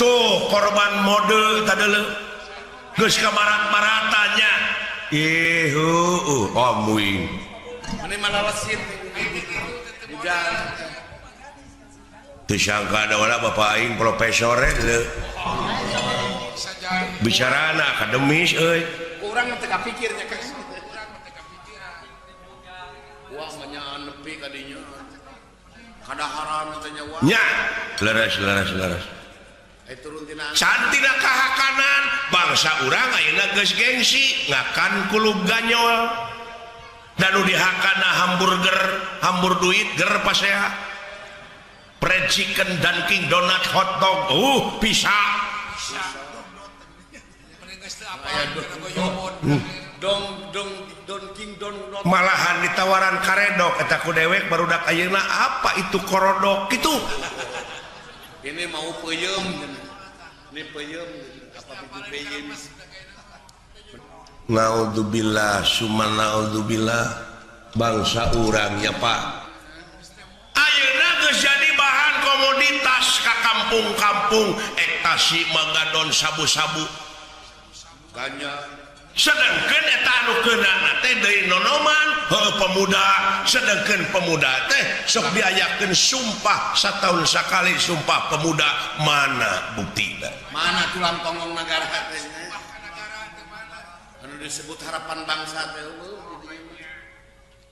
tuh korban mode tadeuleu geus ka marat-maratannya amuing mane malalesit di jalan teu sangka ada wala bapak aing profesor le bicarana akademis euy urang teh kapikirnya ka wah manyaan nepi ka dinya kadaharan teh nyawa nya leres turun tina cantina kahakanan bangsa urang ayeuna geus gengsi ngakan kulub ganyol dan nu dihakana hambur duit ger pasea fried chicken Dunkin donut hot dog bisa don king don malahan ditawaran karedok eta ku dewek barudak ayeuna apa itu korodok itu ini mau peuyeum ini peuyeum apa itu peuyeum naudzubillah summa naudzubillah bangsa urangnya Pak ayeuna geus jadi bahan komoditas ka kampung-kampung ektasi magadon sabu-sabu ganja sedangkan eta anu keunana teh deui nonoman pemuda sedangkan pemuda teh sok diayakeun sumpah sataun sakali sumpah pemuda mana buktina mana tulang tongong negara teh anu disebut harapan bangsa teh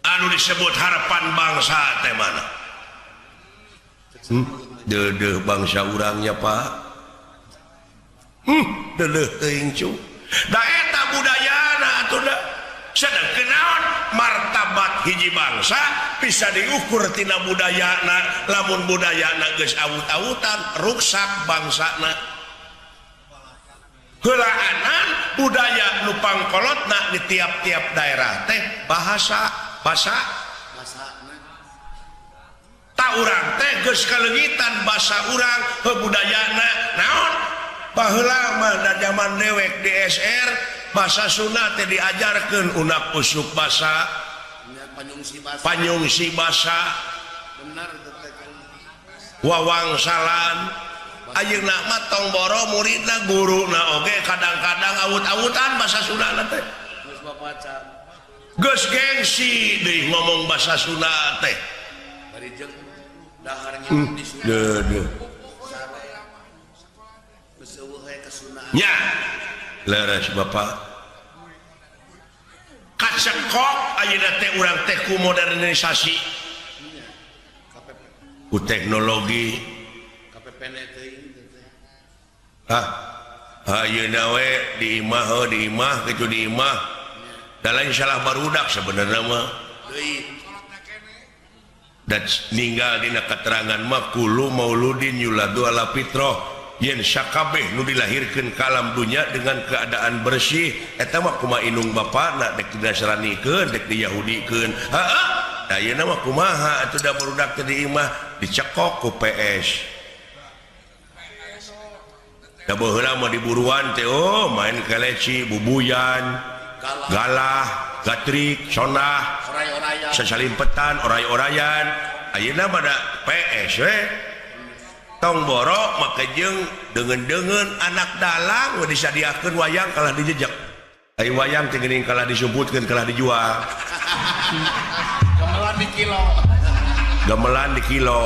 anu disebut harapan bangsa teh mana deudeuh bangsa urangnya Pak deuleuh teuing cu da eta budayana atuh da sedangkeun naon martabat hiji bangsa bisa diukur tina budayana lamun budayana geus awut-awutan ruksak bangsana heulaanan budaya nu pangkolotna di tiap-tiap daerah teh bahasa ta urang teh geus kaleungitan basa urang budayana naon baheula mah da zaman dewek di SR basa Sunda teh diajarkeun unak usuk basa panyungsi basa benar wawangsalan ayeuna mah tong boro muridna guruna oge kadang-kadang awut-awutan basa Sunda teh geus babaca geus gengsi deui ngomong basa Sunda teh bari jeung daharnya di Sunda deuh nya leres Bapak kacekok ayeuna teh urang teh ku modernisasi ku teknologi KPPN teuing ayeuna we di imah kitu di imah da lain salah barudak sebenarnya mah deui dan ninggal dina keterangan mah kulu mauludin yuladu ala fitrah yen sakabeh nu dilahirkeun ka alam dunya dengan keadaan bersih eta mah kumaha inung bapana dek dinasranikeun dek diyahudikeun heeh da yeuna mah kumaha atuh da barudak teh di imah dicekok ku PS da baheula mah diburuan teh oh main keleci bubuyan galah gatrik sonah Oray-orayan. sasalimpetan oray-orayan ayeuna mah da PS we tong borok make jeung deungeun-deungeun anak dalang we disadiakeun wayang kalah dijejak ai wayang teh geuning kalah disumputkeun kalah dijual Gamelan di kilo. gamelan di kilo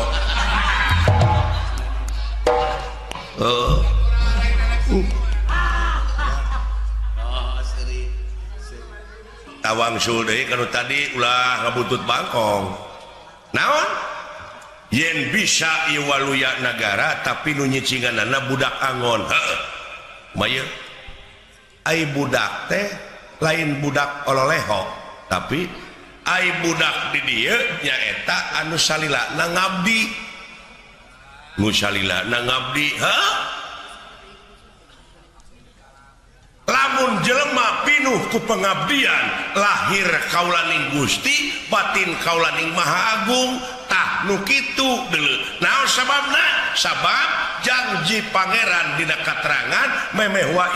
Oh, seri. tawang sul deui kanu tadi ulah ngabutut bangkong naon yen bisa ieu waluya nagara tapi nu nyicinganana budak angon heuh maya ai budak teh lain budak ololeho tapi ai budak di dieu nyaeta anu salilana ngabdi nu salilana ngabdi heuh lamun jelema pinuh ku pengabdian lahir kaulaning Gusti batin kaulaning Maha Agung tah nu kitu deuleu naon sababna sabab janji pangeran dina katerangan memeh wa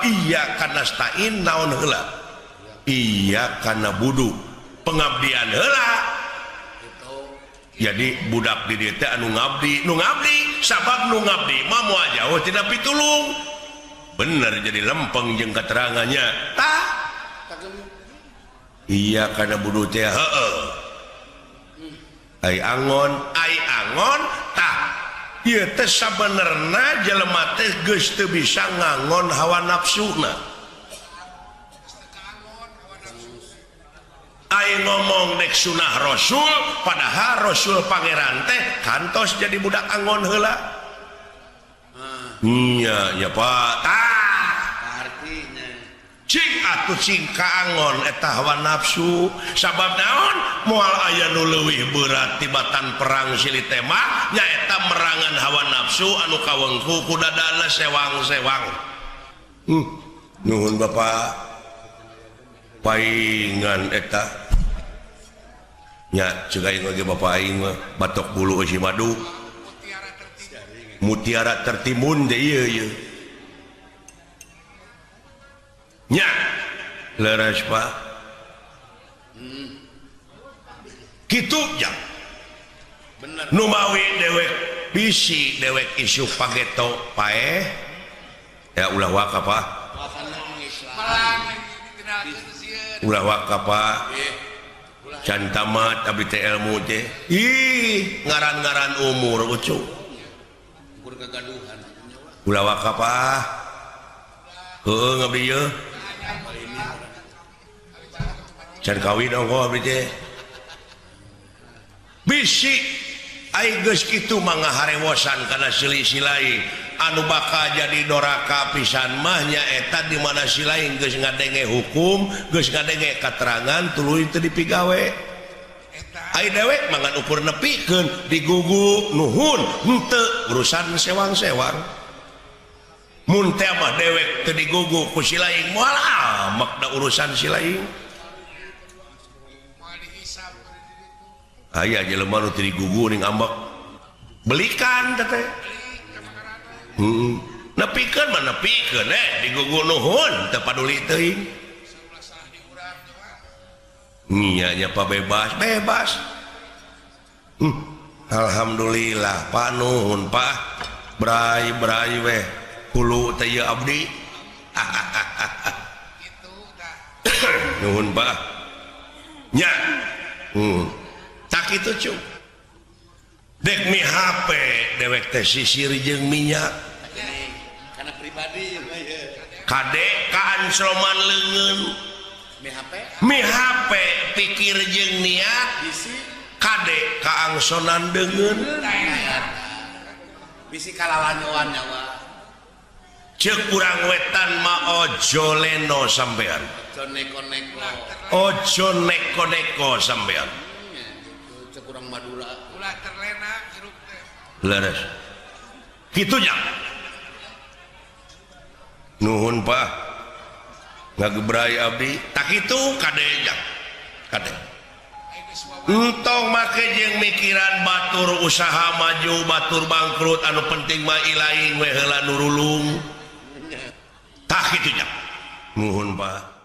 iya kana stain naon heula iya kana budu pengabdian heula jadi budak di dieu teh anu ngabdi sabab nu ngabdi mah moal jauh tina pitulung bener jadi lempeng jeung keterangannya tah iya karena budu teh heeh ai angon tah ieu teh sabenerna jelema teh geus teu bisa ngangon hawa nafsuna ai ngomong dek sunah rasul padahal rasul pangeran teh kantos jadi budak angon heula nya Pak Artinya cing atuh cing kaangon eta hawa nafsu sabab naon moal aya nu leuwih berat tibatan perang silih tema nyaeta merangan hawa nafsu anu kawengku ku dadana sewang-sewang nuhun Bapak paingan eta nya ceuk aing ge Bapak aing mah batok bulu eusi madu mutiara tertimbun deh iya nya leres Pak gitu ya bener. numawi dewek bisi dewek isu pageto paeh ya ulah waka Pak ulah waka Pak can tamat abdi teh ilmu teh ih ngaran-ngaran umur ucu Kegaduhan. ulah waka Pak heueuh ngabdi yeuh can kawin ongko abdi teh bisi ai geus kitu mah ngaharewosan kana silih-silai anu bakal jadi doraka pisan mah nyaeta di mana silai geus ngadenge hukum geus ngadenge katerangan tuluy teu dipigawe ai dewek mangan ukur nepikeun digugu nuhun henteu urusan sewang-sewang mun teh mah dewek teu digugu ku silaing moal amak da urusan silaing aya jelema nu teu digugu ning ambek belikan teh nepikeun mah nepikeun digugu nuhun teu paduli teuing nya Pak bebas alhamdulillah Pak nuhun Pak brai weh hulu teh ieu abdi nuhun Pak nya tak kitu cu dek mi HP dewek teh sisir jeung minyak Karena pribadi kade kaan sloman leungeun mi HP pikir jeung niat bisi kade kaangsonan deungeun bisi kalawanyoan nyawa ceuk urang wetan mah ojo leno sampean neko-neko ojo neko-neko sampean ceuk urang Madura ulah terlena jeruk teh leres gitunya nuhun Pak ngagebrai abdi tak itu kadenya kade entong make jeung mikiran batur usaha maju batur bangkrut anu penting mah ilaing we heula nurulung tak gitunya nuhun Pak